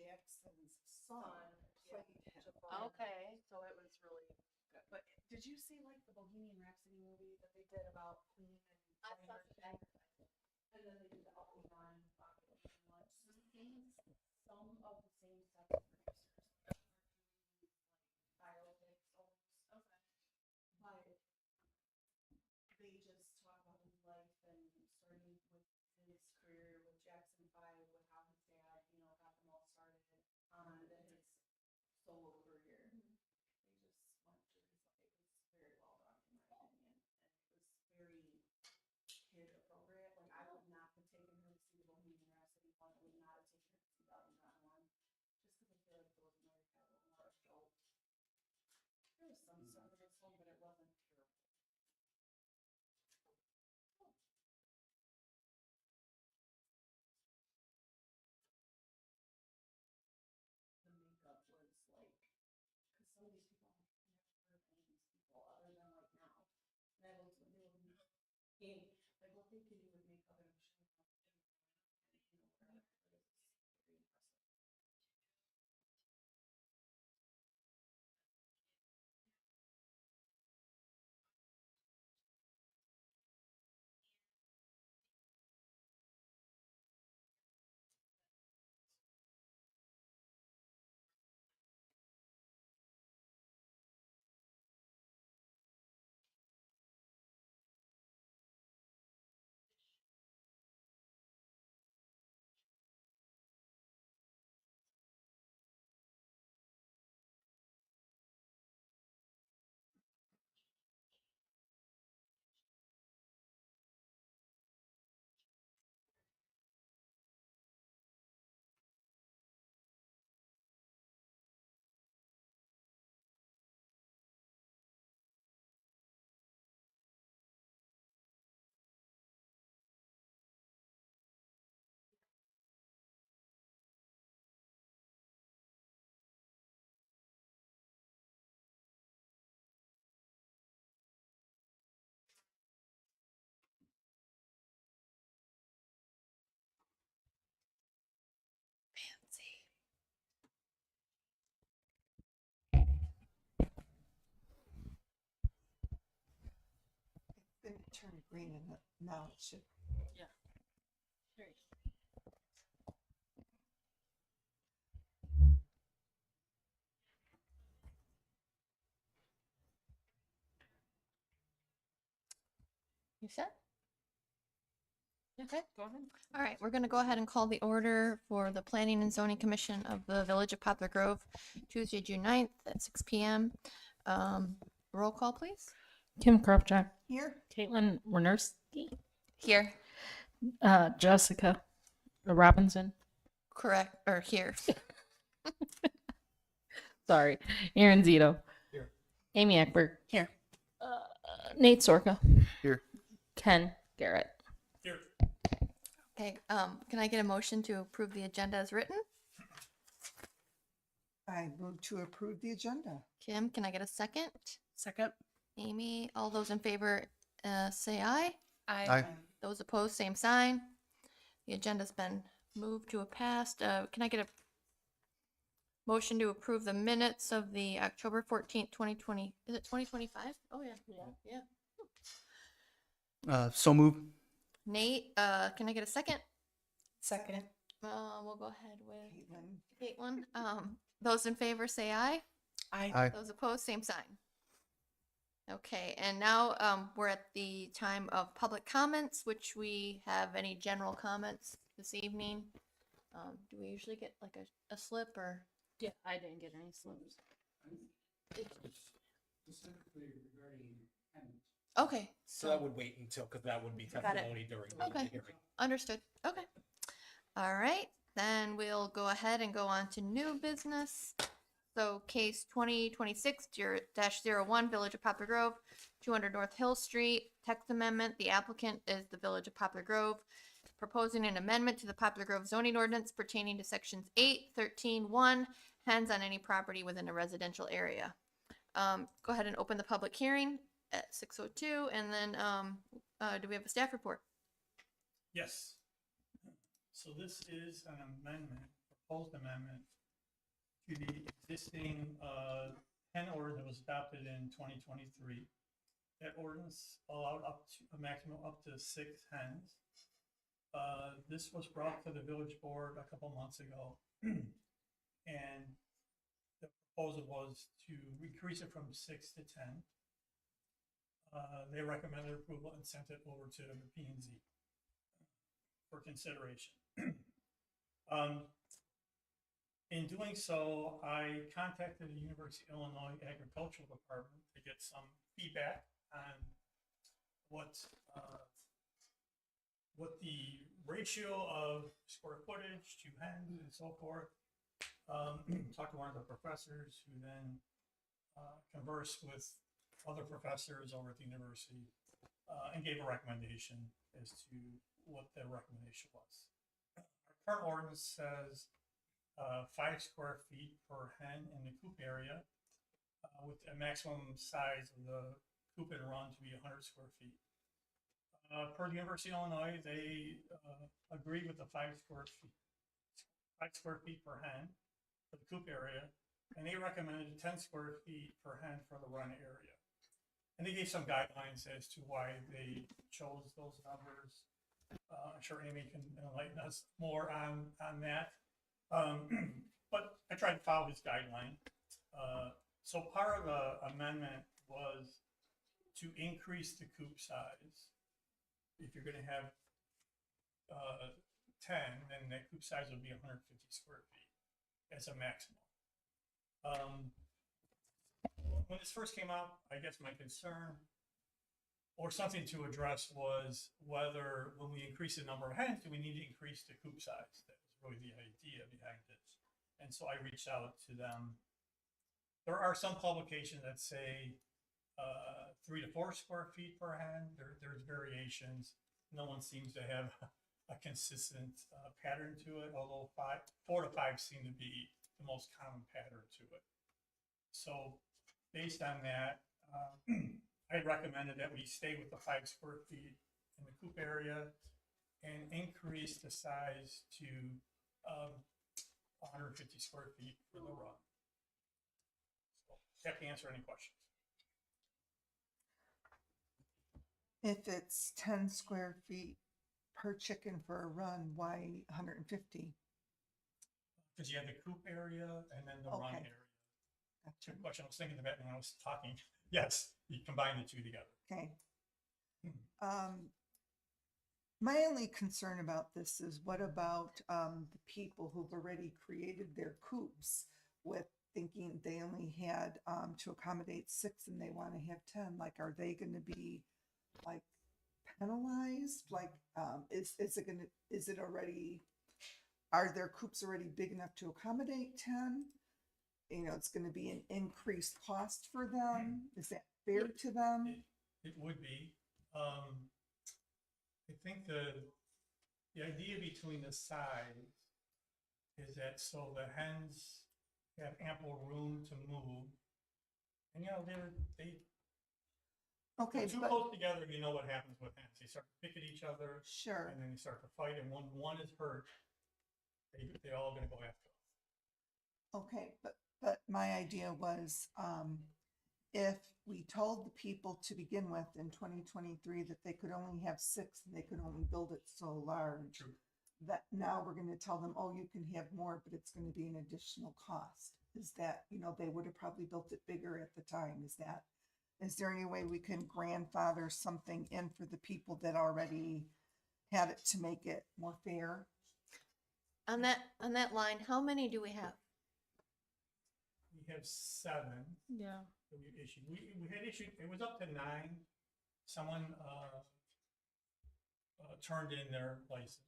Jackson's son played him. Okay, so it was really good. But did you see like the Bohemian Rhapsody movie that they did about Queen and I Freddie saw Mercury? that. And then they did the Elton John one. Some of the same set of producers biopics almost. Okay. But they just talk about his life and starting with his career with Jackson 5, with how his dad, got them all started on his solo career. They just went through his life. It was very well done, in my opinion, and it was very kid appropriate. Like, I would not have taken her to see the Bohemian Rhapsody one. I would not have taken her to see the Elton John one, just because I feel like those might have had a little more adult. There was some stuff in this one, but it wasn't terrible. The makeup was like, because some of these people, I've never heard of any of these people other than like now. And I looked when they were being, like what they could do with makeup, and I'm sure it's not whatever, but it was very impressive. Then it turned green and now it should. Yeah. There you go. You set? Okay. Go ahead. All right, we're going to go ahead and call the order for the Planning and Zoning Commission of the Village of Poplar Grove, Tuesday, June 9th at 6 p.m. Roll call, please. Kim Kropchak, Here, Caitlin Wernerski, Here. Jessica Robinson. Correct. Or here. Sorry, Aaron Zito. Here. Amy Eckberg. Here. Nate Sorka. Here. Ken Garrett. Here. Okay, can I get a motion to approve the agenda as written? I move to approve the agenda. Kim, can I get a second? Second. Amy, all those in favor, say aye. Aye. Those opposed, same sign. The agenda's been moved to a passed. Can I get a motion to approve the minutes of the October 14th, 2020? Is it 2025? Oh, yeah. Yeah. So move. Nate, can I get a second? Second. We'll go ahead with Caitlin, Caitlin. Those in favor say aye. Aye. Those opposed, same sign. Okay, and now we're at the time of public comments, which we have any general comments this evening. Do we usually get like a slip or? Yeah, I didn't get any slips. Specifically regarding tenants. Okay, So that would wait until, because that would be Got it. testimony during the Okay. hearing. understood. Okay. All right, then we'll go ahead and go on to new business. So case 2026-01, Village of Poplar Grove, 200 North Hill Street, text amendment. The applicant is the Village of Poplar Grove, proposing an amendment to the Poplar Grove zoning ordinance pertaining to sections 8, 13, 1, hens on any property within a residential area. Go ahead and open the public hearing at 6:02, and then do we have a staff report? Yes. So this is an amendment, proposed amendment to the existing, hen ordinance that was adopted in 2023. That ordinance allowed up to a maximum up to 6 hens. This was brought to the village board a couple months ago. And the proposal was to increase it from 6 to 10. They recommended approval and sent it over to the P and Z for consideration. In doing so, I contacted the University of Illinois Agricultural Department to get some feedback on what the ratio of square footage to hens and so forth. Talked to one of the professors who then conversed with other professors over at the university and gave a recommendation as to what their recommendation was. Our current ordinance says 5 square feet per hen in the coop area with a maximum size of the coop and run to be 100 square feet. Per the University of Illinois, they agree with the 5 square feet per hen for the coop area, and they recommended 10 square feet per hen for the run area. And they gave some guidelines as to why they chose those numbers. I'm sure Amy can enlighten us more on that. But I tried to follow his guideline. So part of the amendment was to increase the coop size. If you're going to have 10, then that coop size would be 150 square feet as a maximum. When this first came up, I guess my concern or something to address was whether when we increase the number of hens, do we need to increase the coop size? That was really the idea behind it. And so I reached out to them. There are some publications that say 3 to 4 square feet per hen. There's variations. No one seems to have a consistent pattern to it, although 4 to 5 seem to be the most common pattern to it. So based on that, I recommended that we stay with the 5 square feet in the coop area and increase the size to 150 square feet for the run. So happy to answer any questions. If it's 10 square feet per chicken for a run, why 150? Because you have the coop area and then the run Okay. area. Gotcha. Good question. I was thinking of that when I was talking. Yes, you combine the two together. Okay. My only concern about this is what about the people who've already created their coops with thinking they only had to accommodate 6 and they want to have 10? Like, are they going to be like penalized? Like, is it already, are their coops already big enough to accommodate 10? You know, it's going to be an increased cost for them. Is that fair to them? It would be. I think the idea between the size is that so the hens have ample room to move, and you know they Okay, too but close together. You know what happens with hens? They start to pick at each other, sure. and then they start to fight. And when one is hurt, they all going to go after. Okay, but my idea was, if we told the people to begin with in 2023 that they could only have 6 and they could only build it so large, True. that now we're going to tell them, oh, you can have more, but it's going to be an additional cost. Is that, you know, they would have probably built it bigger at the time. Is there any way we can grandfather something in for the people that already had it to make it more fair? On that line, how many do we have? We have 7. Yeah. that we issued. We had issued, it was up to 9. Someone turned in their license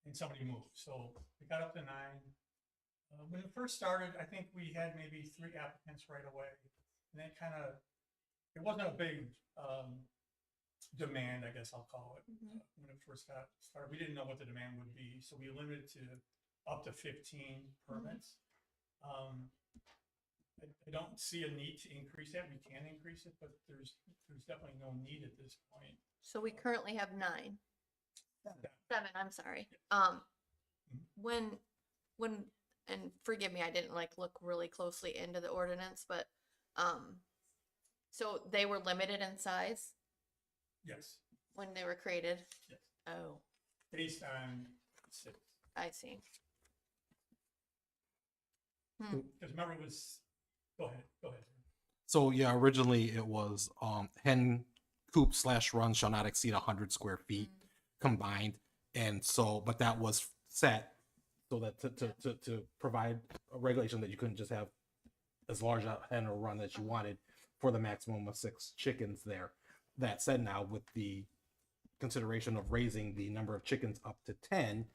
and somebody moved. So we got up to 9. When it first started, I think we had maybe 3 applicants right away. And that kind of, it wasn't a big demand, I guess I'll call it, when it first got started. We didn't know what the demand would be. So we limited to up to 15 permits. I don't see a need to increase that. We can increase it, but there's definitely no need at this point. So we currently have 9. 7, I'm sorry. When and forgive me, I didn't like look really closely into the ordinance, but, so they were limited in size Yes, when they were created? yes, Oh, based on six. I see. Because remember it was, go ahead. So yeah, originally it was hen coop slash run shall not exceed 100 square feet combined, and so but that was set so that to provide a regulation that you couldn't just have as large a hen or run as you wanted for the maximum of 6 chickens there. That said, now with the consideration of raising the number of chickens up to 10,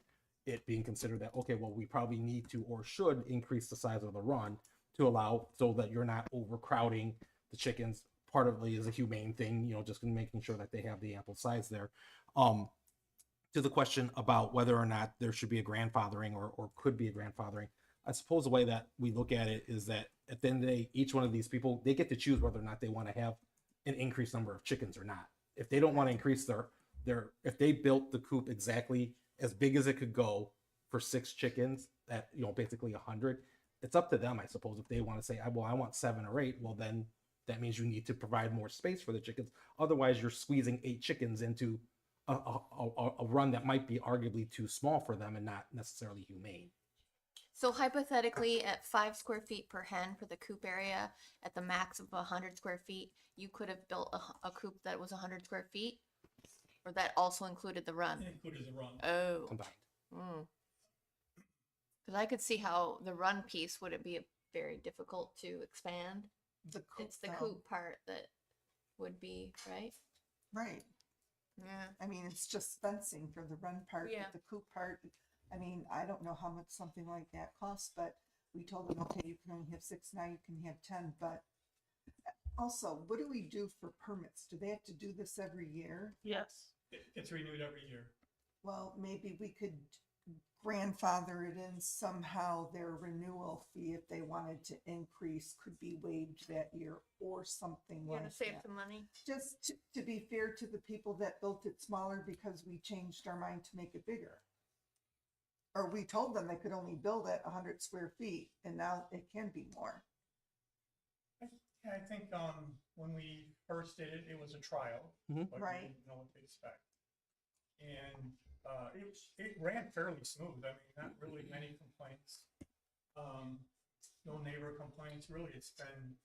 it being considered that, okay, well, we probably need to or should increase the size of the run to allow so that you're not overcrowding the chickens. Partly is a humane thing, just making sure that they have the ample size there. To the question about whether or not there should be a grandfathering or could be a grandfathering, I suppose the way that we look at it is that at the end of the day, each one of these people, they get to choose whether or not they want to have an increased number of chickens or not. If they don't want to increase if they built the coop exactly as big as it could go for 6 chickens at, basically 100, it's up to them, I suppose. If they want to say, well, I want 7 or 8, well, then that means you need to provide more space for the chickens. Otherwise, you're squeezing 8 chickens into a run that might be arguably too small for them and not necessarily humane. So hypothetically, at 5 square feet per hen for the coop area, at the max of 100 square feet, you could have built a coop that was 100 square feet? Or that also included the run? It included the run. Oh. Combined. Because I could see how the run piece wouldn't be very difficult to expand. The coop, It's the though. coop part that would be, right? Right. Yeah. I mean, it's just fencing for the run part, Yeah. but the coop part, I mean, I don't know how much something like that costs, but we told them, okay, you can only have 6, now you can have 10, but also, what do we do for permits? Do they have to do this every year? Yes. It's renewed every year. Well, maybe we could grandfather it in somehow, their renewal fee, if they wanted to increase, could be waived that year or something You like want to save that. some money? Just to be fair to the people that built it smaller because we changed our mind to make it bigger. Or we told them they could only build it 100 square feet and now it can be more. I think when we first did it, it was a trial, Mhm. but Right. we didn't know what to expect. And it ran fairly smooth. I mean, not really many complaints. No neighbor complaints. Really, it's been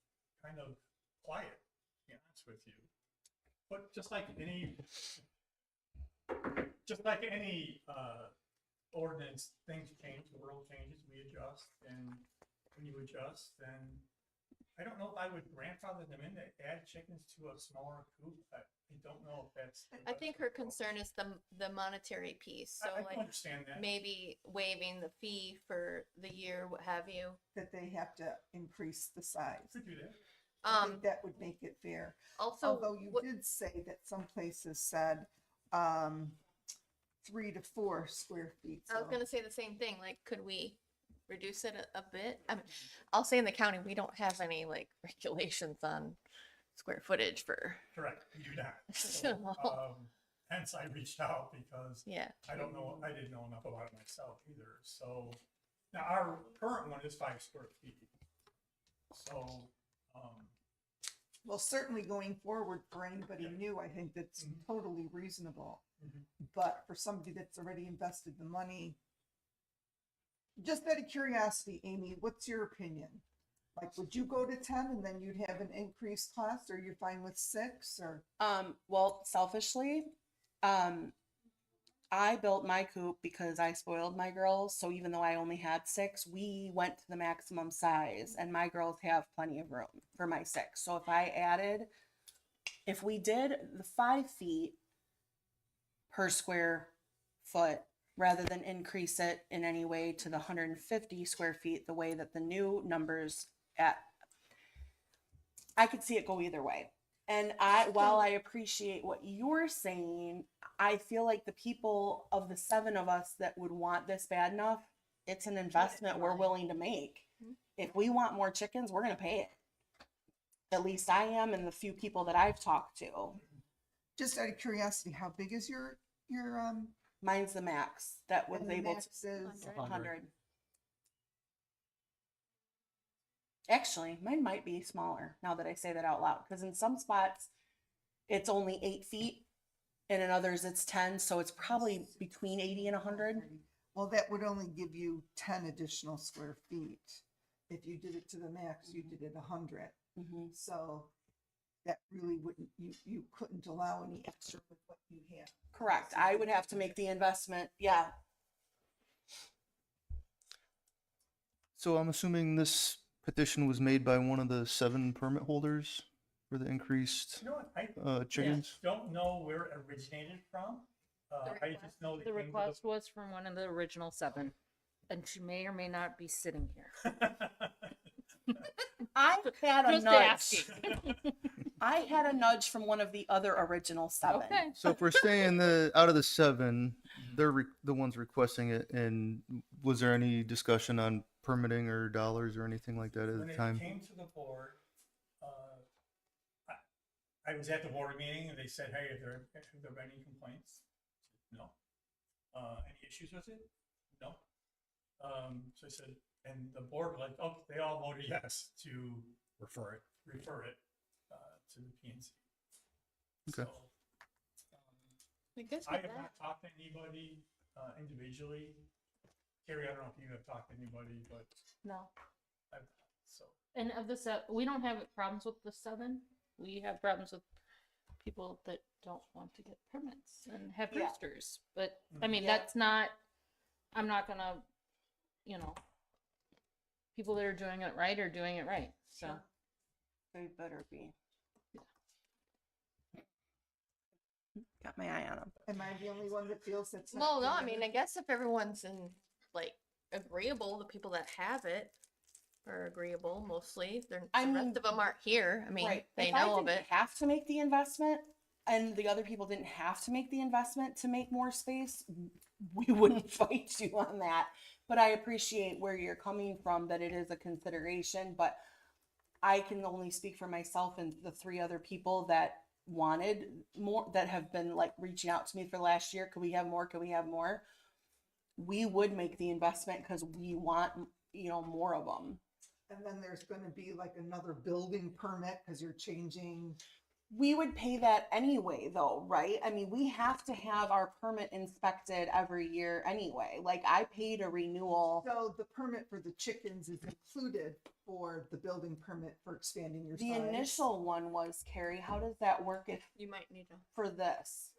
kind of quiet, to be honest with you. But just like any ordinance, things change, the world changes, we adjust, and when you adjust, then I don't know if I would grandfather them in to add chickens to a smaller coop. I don't know if that's. the I best think her approach. concern is the monetary piece. So I like can understand that. maybe waiving the fee for the year, what have you. That they have to increase the size. Could do that. I think that would make it fair. Also, Although you what- did say that some places said 3 to 4 square feet. I was so- gonna say the same thing. Like, could we reduce it a bit? I mean, I'll say in the county we don't have any like regulations on square footage for. Correct. We do not. So- Hence, I reached out because Yeah. I didn't know enough about it myself either. So now our current one is 5 square feet. So Well, certainly going forward for anybody Yeah. new, I think that's Mhm. totally reasonable. Mhm. But for somebody that's already invested the money, just out of curiosity, Amy, what's your opinion? Like, would you go to 10 and then you'd have an increased cost, or you're fine with 6, or? Well, selfishly, I built my coop because I spoiled my girls. So even though I only had 6, we went to the maximum size, and my girls have plenty of room for my 6. So if we did the 5 feet per square foot, rather than increase it in any way to the 150 square feet, the way that the new numbers I could see it go either way. And while I appreciate what you're saying, I feel like the people of the 7 of us that would want this bad enough, it's an investment we're willing to make. If we want more chickens, we're going to pay it. At least I am, and the few people that I've talked to. Just out of curiosity, how big is your Mine's the max that was and the able max to is 100. 100. Actually, mine might be smaller now that I say that out loud. Because in some spots, it's only 8 feet, and in others, it's 10. So it's probably between 80 and 100. Well, that would only give you 10 additional square feet. If you did it to the max, you did it 100. Mm-hmm. So that really wouldn't, you couldn't allow any extra with what you have. Correct. I would have to make the investment. Yeah. So I'm assuming this petition was made by one of the 7 permit holders for the increased You know what, I chickens? don't know where it originated from. I just know that The request was from one of the original 7, and she may or may not be sitting here. I had a Just nudge. asking. I had a nudge from one of the other original 7. Okay. So if we're saying out of the 7, they're the ones requesting it, and was there any discussion on permitting or dollars or anything like that at When the it time? came to the board, I was at the board meeting and they said, hey, have there been any complaints? No. Any issues with it? No. So I said, and the board they all voted yes to refer it to the PNC. Okay. So, I guess I with have not that, talked to anybody individually. Carrie, I don't know if you have talked to anybody, but No. I've so. And of the 7, we don't have problems with the 7. We have problems with people that don't want to get permits and have Yeah. roosters. But I mean, Yeah. that's not. I'm not gonna, you know. People that are doing it right are doing it right. So. Sure. They better be. Got my eye on them. Am I the only one that feels that's not? well, no, I fair? mean, I guess if everyone's like agreeable, the people that have it are agreeable mostly. The mean, rest of them aren't here. I mean, Right. they If I know of didn't it. have to make the investment, and the other people didn't have to make the investment to make more space, we wouldn't fight you on that. But I appreciate where you're coming from, that it is a consideration. But I can only speak for myself and the 3 other people that wanted more, that have been like reaching out to me for last year. Could we have more? Could we have more? We would make the investment because we want, more of them. And then there's going to be like another building permit because you're changing. We would pay that anyway, though, right? I mean, we have to have our permit inspected every year anyway. Like, I paid a renewal. So the permit for the chickens is included for the building permit for expanding your The size. initial one was, Carrie, how does that work You might need to, for this?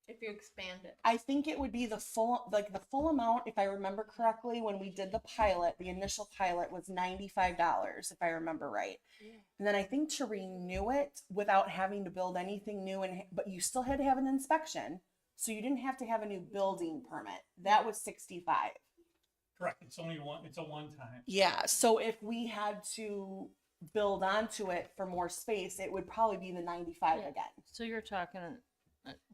if you expand it. I think it would be the full amount, if I remember correctly, when we did the pilot. The initial pilot was $95, if I remember right. And then I think to renew it without having to build anything new, but you still had to have an inspection, so you didn't have to have a new building permit. That was $65. Correct. It's only one. It's a one-time. Yeah. So if we had to build onto it for more space, it would probably be the 95 Yeah. again. So you're talking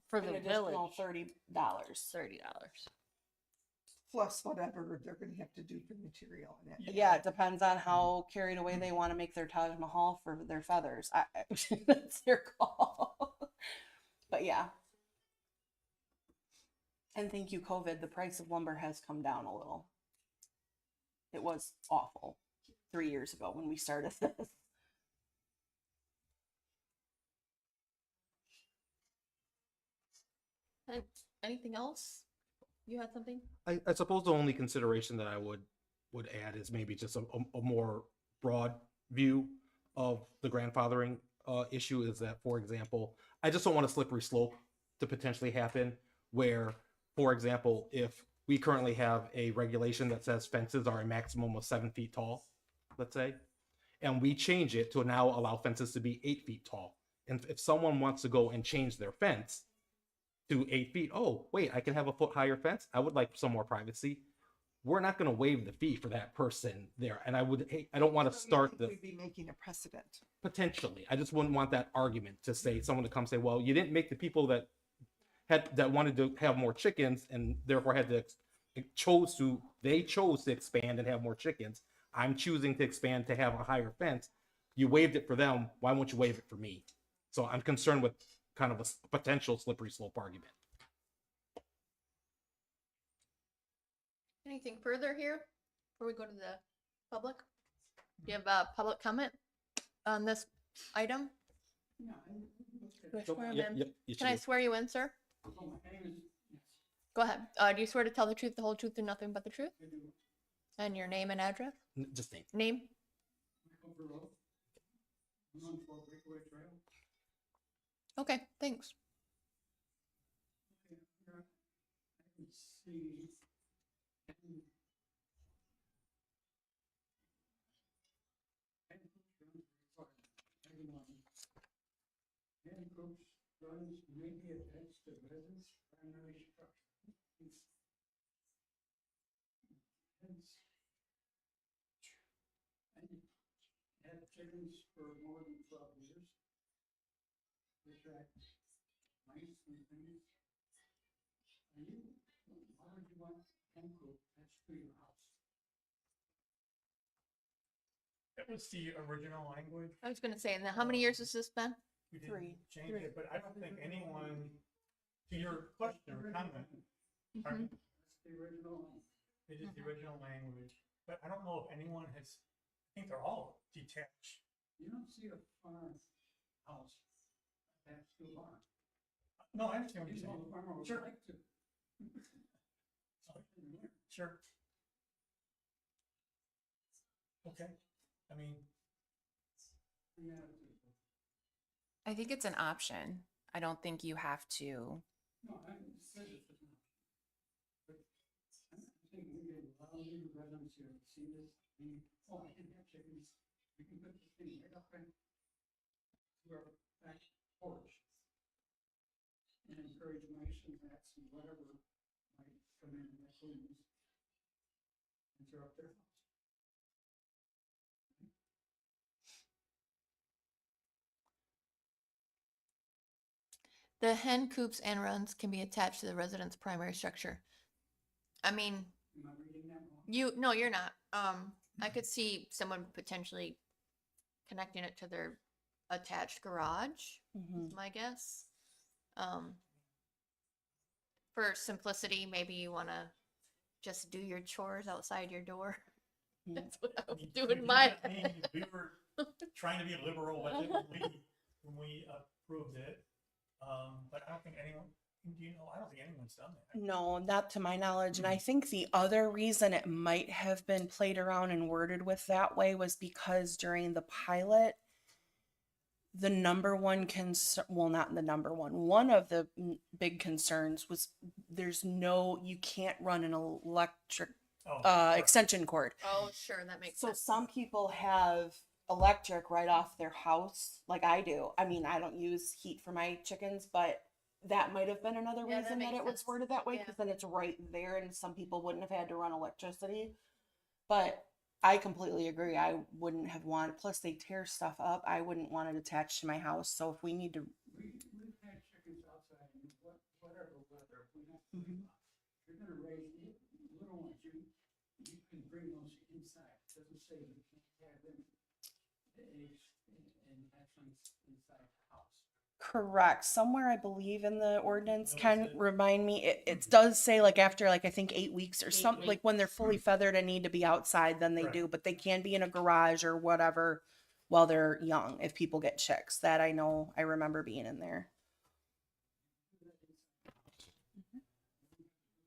for An the additional village, $30. $30. Plus whatever they're going to have to do for material in it. Yeah, it depends on how carried away they want to make their Taj Mahal for their feathers. That's their call. But yeah. And thank you, COVID. The price of lumber has come down a little. It was awful 3 years ago when we started this. Anything else? You had something? I suppose the only consideration that I would add is maybe just a more broad view of the grandfathering issue is that, for example, I just don't want a slippery slope to potentially happen where, for example, if we currently have a regulation that says fences are a maximum of 7 feet tall, let's say, and we change it to now allow fences to be 8 feet tall. And if someone wants to go and change their fence to 8 feet, oh, wait, I can have a foot higher fence. I would like some more privacy. We're not going to waive the fee for that person there. And I don't want to start the We'd be making a precedent. potentially. I just wouldn't want that argument to say someone to come say, well, you didn't make the people that wanted to have more chickens and therefore chose to expand and have more chickens. I'm choosing to expand to have a higher fence. You waived it for them. Why won't you waive it for me? So I'm concerned with kind of a potential slippery slope argument. Anything further here before we go to the public? Do you have a public comment on this item? Do I Nope, swear him yep, in? yep, yes, Can you I do. swear you in, sir? Go ahead. Do you swear to tell the truth, the whole truth, and nothing but the truth? And your name and address? Just name. Name? Okay, thanks. Hand groups, runs may be attached to residence primary structure. Hence, and had chickens for more than 12 years. Attract mice and things. Why would you want hen coop attached to your house? That was the original language. I was gonna say, now how many years has this been? We didn't Three. change it, but I don't think anyone, to your question or comment, pardon? That's the original language. It is the original language, but I don't know if anyone has, I think they're all detached. You don't see a farm house attached to a barn. No, I understand what you're saying. The farmer would Sure. like to. Sure. Okay, I mean. I think it's an option. I don't think you have to. No, I said it's an option. But I'm thinking we get a lot of new residents here to see this, and, oh, I can have chickens, we can put this thing right up in to our back porch. And encourage mice and rats and whatever might come in and raccoons. Interrupt their house. The hen coops and runs can be attached to the resident's primary structure. I mean, Am I reading that wrong? no, you're not. I could see someone potentially connecting it to their attached garage, Mhm. is my guess. For simplicity, maybe you wanna just do your chores outside your door. Yeah. That's what I would You- do you in my. got me. We were trying to be liberal with it when we approved it. But I don't think anyone, do you know, I don't think anyone's done that. No, not to my knowledge. And I think the other reason it might have been played around and worded with that way was because during the pilot, the number one concern, well, not the number one of the big concerns was you can't run an electric Oh, sure. extension cord. Oh, sure, that makes So sense. some people have electric right off their house, like I do. I mean, I don't use heat for my chickens, but that might have been another Yeah, that reason that makes it was sense. worded that way, Yeah. because then it's right there and some people wouldn't have had to run electricity. But I completely agree. I wouldn't have wanted, plus they tear stuff up. I wouldn't want it attached to my house. So if we need to, We've had chickens outside in whatever weather, we have to Mhm. You're gonna raise little ones, you can bring those inside. It doesn't say you can't have them, the eggs and hatchlings inside the house. correct, somewhere I believe in the ordinance, What can was it? remind me, it does say like after like I think 8 weeks or 8 something, like when they're fully feathered and need to be outside, then they Correct. do, but they can be in a garage or whatever while they're young, if people get chicks. That I know, I remember being in there.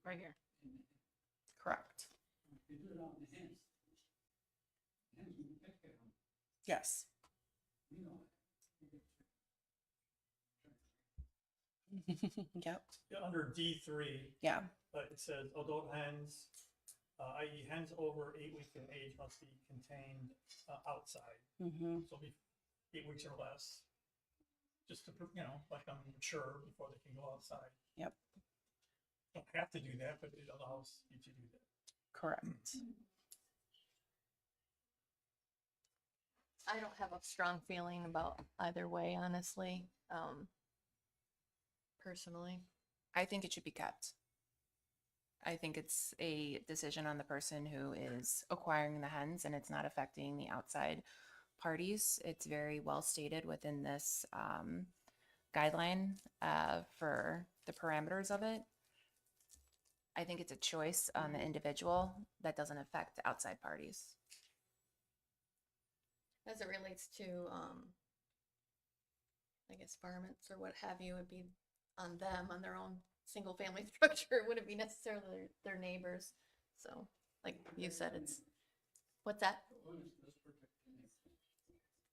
Right here. Correct. You do it on the hens. Hens, you pick at them, Yes. you know. Yep. Yeah, under D3, Yeah. it says adult hens, i.e. hens over 8 weeks of age must be contained outside. Mm-hmm. So be 8 weeks or less, just to, let them mature before they can go outside. Yep. Don't have to do that, but it allows you to do that. Correct. I don't have a strong feeling about either way, honestly. Personally. I think it should be kept. I think it's a decision on the person who is acquiring the hens and it's not affecting the outside parties. It's very well stated within this guideline for the parameters of it. I think it's a choice on the individual that doesn't affect the outside parties. as it relates to, I guess varmints or what have you, would be on them, on their own single family structure. It wouldn't be necessarily their neighbors. So, like you said, it's, what's that?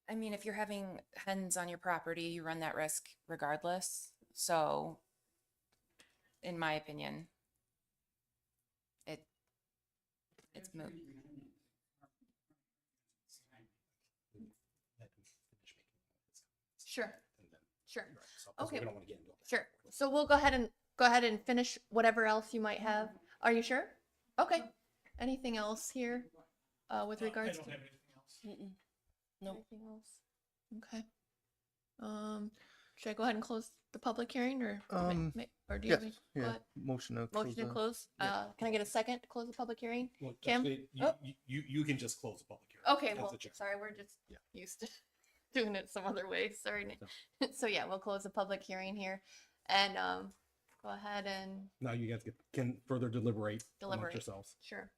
I mean, if you're having hens on your property, you run that risk regardless. So, in my opinion, it's moot. Sure, sure. So, 'cause we Okay. don't wanna get into it. Sure. So we'll go ahead and finish whatever else you might have. Are you sure? Okay. Anything else here, with I regards don't to have anything else. Nope. anything else? Okay. Should I go ahead and close the public hearing or, or do you have Yes, any? Go yeah, ahead. motion to close. Motion to the- close. Can I get a second to close the public hearing? Well, Kim? actually, Oh. you can just close the public hearing. Okay, as well, the chair. sorry, we're just Yeah. used to doing it some other way. Sorry, Nick. So yeah, we'll close the public hearing here and, go ahead and Now you guys can further deliberate amongst Deliberate. yourselves. Sure.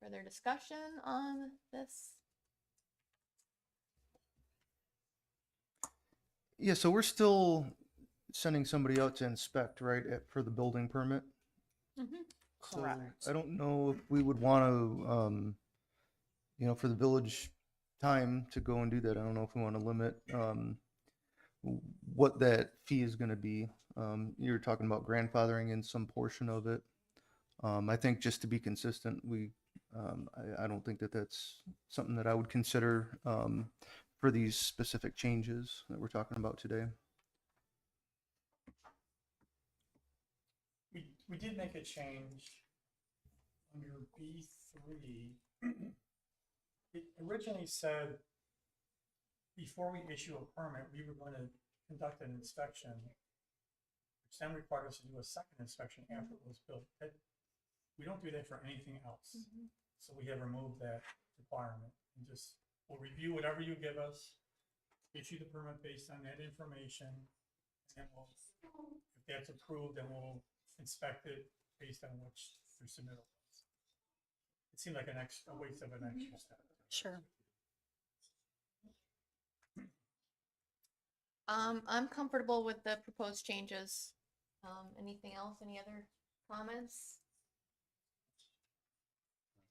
Further discussion on this? Yeah, so we're still sending somebody out to inspect, right, for the building permit? Mm-hmm. So Correct. I don't know if we would want to, for the village time to go and do that. I don't know if we want to limit what that fee is going to be. You were talking about grandfathering in some portion of it. I think just to be consistent, I don't think that that's something that I would consider for these specific changes that we're talking about today. We did make a change under B3. It originally said before we issue a permit, we were going to conduct an inspection, which then required us to do a second inspection after it was built. We don't do that for anything else. So we have removed that requirement and just, we'll review whatever you give us, issue the permit based on that information, and we'll, if that's approved, then we'll inspect it based on which your submittal was. It seemed like a waste of an extra step. Sure. I'm comfortable with the proposed changes. Anything else? Any other comments?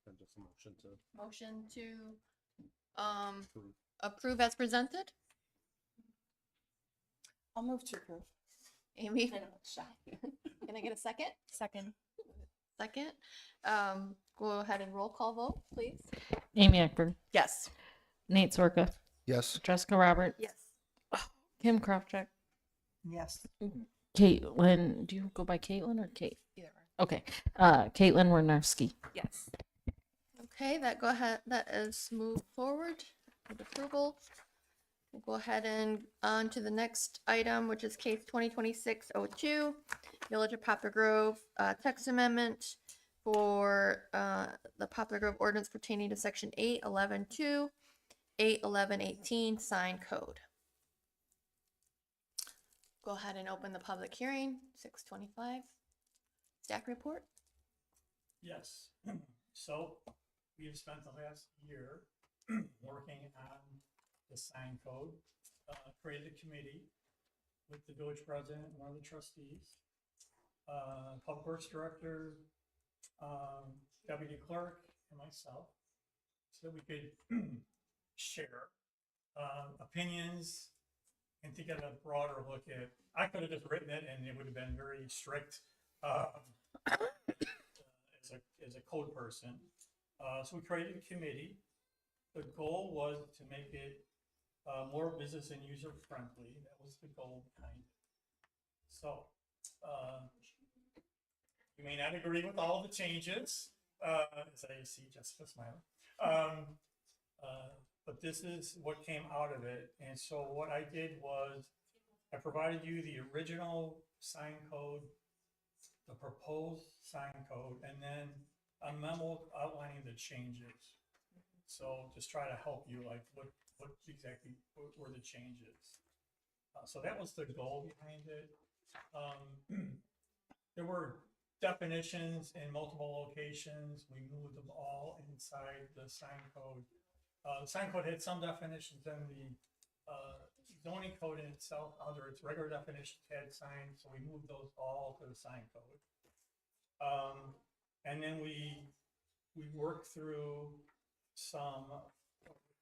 Then just a motion to Motion to, approve. approve as presented? I'll move to approve. Amy, I know, it's shy. can I get a second? Second. Second. Go ahead and roll call vote, please. Amy Eckberg, Yes. Nate Sorka, Yes. Jessica Roberts, Yes. Kim Krofcheck, Yes. Caitlin. Do you go by Caitlin or Kate? Either or. Okay. Caitlin Warnowski. Yes. Okay, that is moved forward with approval. We'll go ahead and on to the next item, which is case 2026-02, Village of Poplar Grove, text amendment for, the Poplar Grove ordinance pertaining to section 811-2, 811-18 sign code. Go ahead and open the public hearing, 6:25. Staff report? Yes. So we have spent the last year working on the sign code, created a committee with the village president, and one of the trustees, public works director, deputy clerk, and myself, so that we could share opinions and to get a broader look at. I could have just written it and it would have been very strict as a code person. So we created a committee. The goal was to make it more business and user friendly. That was the goal behind it. So you may not agree with all the changes, as I see Jessica smiling. But this is what came out of it. And so what I did was I provided you the original sign code, the proposed sign code, and then a memo outlining the changes. So just try to help you, like what exactly were the changes. So that was the goal behind it. There were definitions in multiple locations. We moved them all inside the sign code. The sign code had some definitions, and the zoning code in itself, under its regular definitions, had signs, so we moved those all to the sign code. And then we worked through some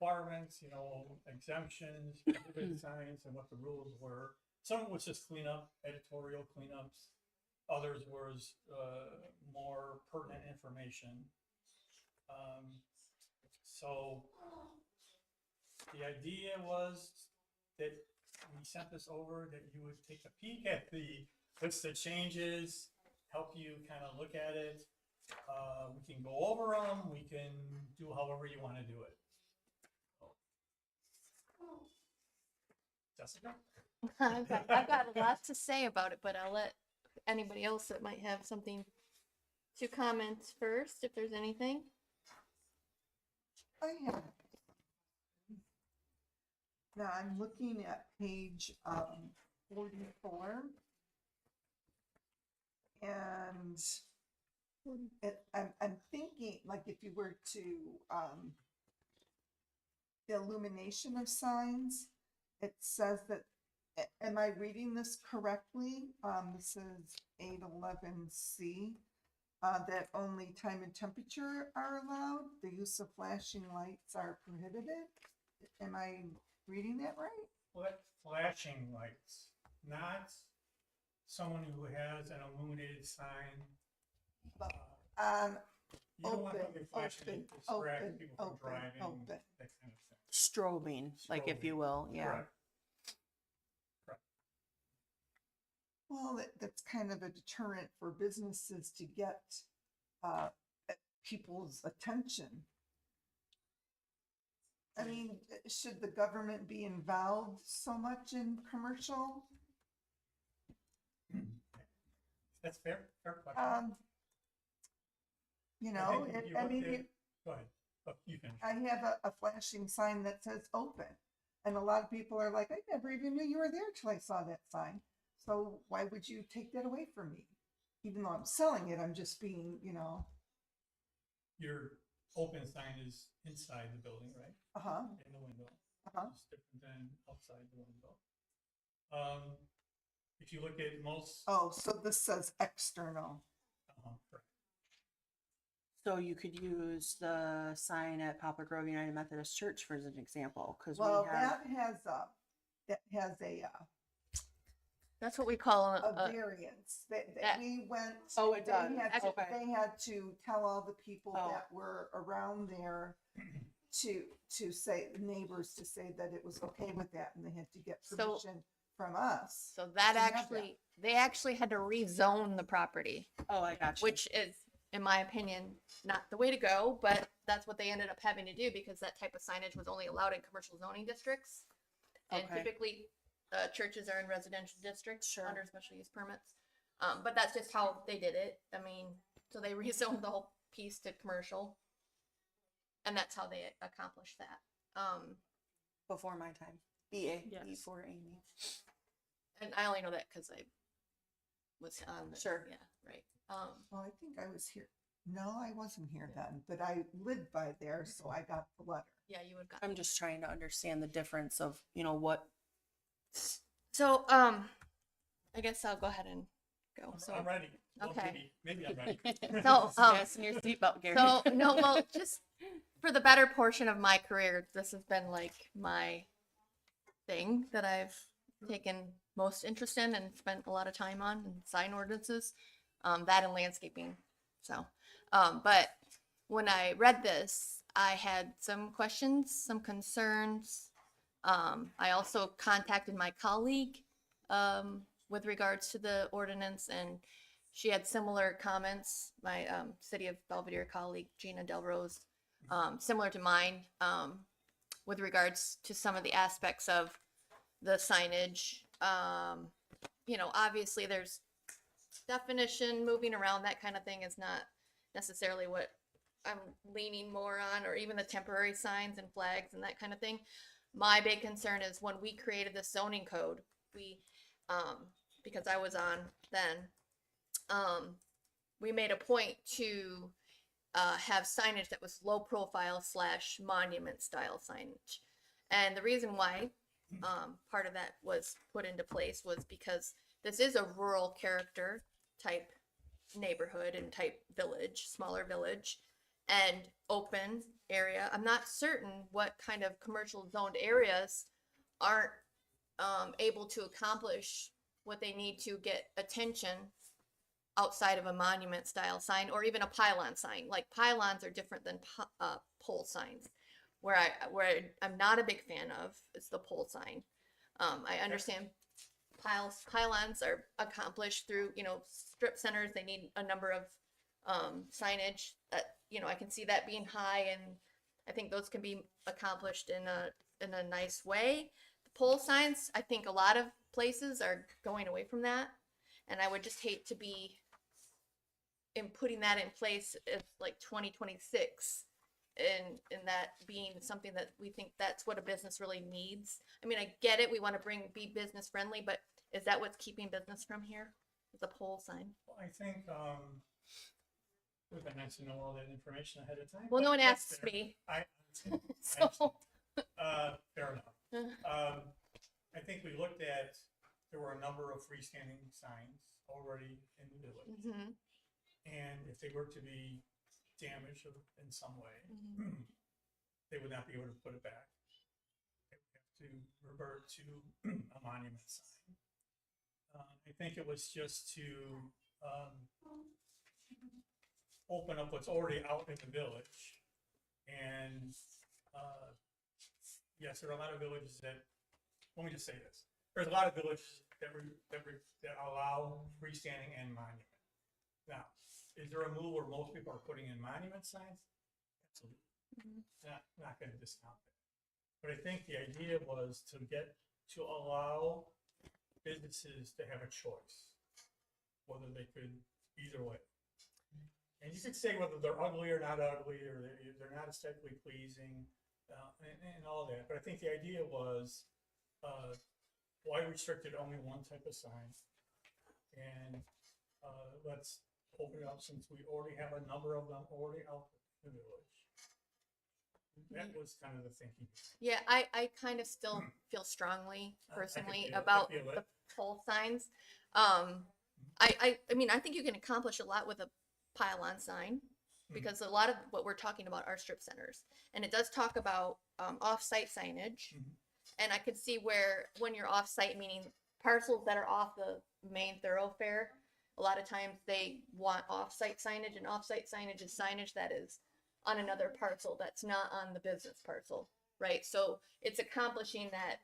requirements, you know, exemptions, prohibited signs, and what the rules were. Some of it was just cleanup, editorial cleanups. Others was more pertinent information. So the idea was that we sent this over, that you would take a peek at the list of changes, help you kind of look at it. We can go over them, we can do however you want to do it. Jessica? I've got a lot to say about it, but I'll let anybody else that might have something to comment first, if there's anything. I have. Now I'm looking at page 44. And I'm thinking, like, if you were to, the illumination of signs, it says that, am I reading this correctly? This is 811C, that only time and temperature are allowed. The use of flashing lights are prohibited. Am I reading that right? Flashing lights, not someone who has an illuminated sign. You don't want something flashing to distract people from driving, that kind of thing. Strobing, like, if you will, yeah. Correct. Well, that's kind of a deterrent for businesses to get people's attention. I mean, should the government be involved so much in commercial? That's fair question. You know, I mean, Go ahead. Oh, you finish. I have a flashing sign that says open, and a lot of people are like, I never even knew you were there till I saw that sign. So why would you take that away from me? Even though I'm selling it, I'm just being, you know. Your open sign is inside the building, right? Uh-huh. In the window. Uh-huh. It's different than outside the window. If you look at most. Oh, so this says external. Correct. So you could use the sign at Poplar Grove United Methodist Church for as an example, because Well, we have. that has a That's what we call a variance. That that- we went. Oh, it they does. had to- Okay. They had to tell all the people Oh. that were around there to say, neighbors, to say that it was okay with that, and they had to get So- permission from us. so that to have actually they actually had to rezone the property, Oh, I got you. which is, in my opinion, not the way to go, but that's what they ended up having to do because that type of signage was only allowed in commercial zoning districts. And Okay. typically, churches are in residential districts Sure. under special use permits. But that's just how they did it. I mean, so they rezoned the whole piece to commercial. And that's how they accomplished that. Before my time. BA, Yes. before Amy. And I only know that because I was on the, Sure. yeah, right. Well, I think I was here. No, I wasn't here then, but I lived by there, so I got the letter. Yeah, you would got. I'm just trying to understand the difference of, you know, what. So, I guess I'll go ahead and go. So, I'm ready. Well, okay. Maybe I'm ready. so, Fasten your seatbelt, Gary. so no, well, just for the better portion of my career, this has been like my thing that I've taken most interest in and spent a lot of time on, and sign ordinances, that and landscaping. So, but when I read this, I had some questions, some concerns. I also contacted my colleague with regards to the ordinance, and she had similar comments. My City of Belvedere colleague, Gina Delrose, similar to mine, with regards to some of the aspects of the signage. You know, obviously there's definition, moving around, that kind of thing is not necessarily what I'm leaning more on, or even the temporary signs and flags and that kind of thing. My big concern is when we created the zoning code, we, because I was on then, we made a point to have signage that was low profile / monument style signage. And the reason why part of that was put into place was because this is a rural character type neighborhood and type village, smaller village, and open area. I'm not certain what kind of commercial zoned areas aren't able to accomplish what they need to get attention outside of a monument style sign or even a pylon sign. Like pylons are different than pole signs. Where I'm not a big fan of is the pole sign. I understand pylons are accomplished through, you know, strip centers. They need a number of signage that, you know, I can see that being high, and I think those can be accomplished in a nice way. The pole signs, I think a lot of places are going away from that, and I would just hate to be in putting that in place if like 2026 and that being something that we think that's what a business really needs. I mean, I get it, we want to be business friendly, but is that what's keeping business from here? The pole sign? Well, I think, it would be nice to know all that information ahead of time. Well, but no one that's asks there. me. I So, fair enough. I think we looked at, there were a number of freestanding signs already in the village. mhm, And if they were to be damaged in some way, mhm. they would not be able to put it back. They would have to revert to a monument sign. I think it was just to open up what's already out in the village. And yes, there are a lot of villages that, let me just say this. There's a lot of villages that allow freestanding and monument. Now, is there a move where most people are putting in monument signs? Absolutely. Mhm. Not going to discount that. But I think the idea was to allow businesses to have a choice, whether they could either way. And you could say whether they're ugly or not ugly, or they're not aesthetically pleasing, and all that. But I think the idea was, why restrict it only one type of sign? And let's open it up, since we already have a number of them already out in the village. That was kind of the thinking. Yeah, I kind of still feel strongly I can personally feel it. I about feel it. the pole signs. I mean, I think you can accomplish a lot with a pylon sign because a lot of what we're talking about are strip centers, and it does talk about off-site signage. Mhm. And I could see where when you're off-site, meaning parcels that are off the main thoroughfare, a lot of times they want off-site signage, and off-site signage is signage that is on another parcel that's not on the business parcel, right? So it's accomplishing that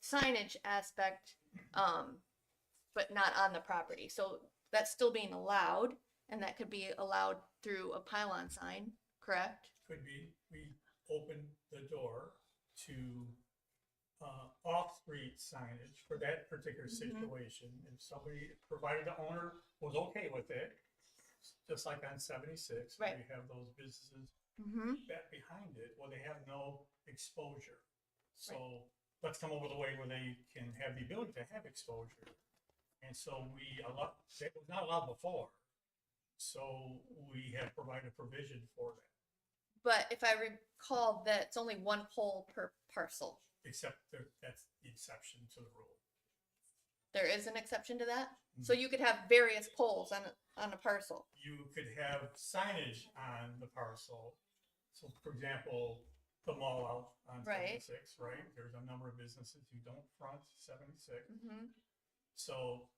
signage aspect, but not on the property. So that's still being allowed, and that could be allowed through a pylon sign, correct? Could be, we opened the door to off-street signage for that particular situation. If somebody, provided the owner was okay with it, just like on 76, Right. we have those businesses Mm-hmm. back behind it, well, they have no exposure. So let's come over the way where they can have the ability to have exposure. And so it was not allowed before. So we have provided provision for that, But if I recall that it's only one pole per parcel. except that's the exception to the rule. There is an exception to that? So you could have various poles on a parcel. You could have signage on the parcel. So for example, the mall out on Right. 76, right? There's a number of businesses who don't front 76. Mm-hmm. So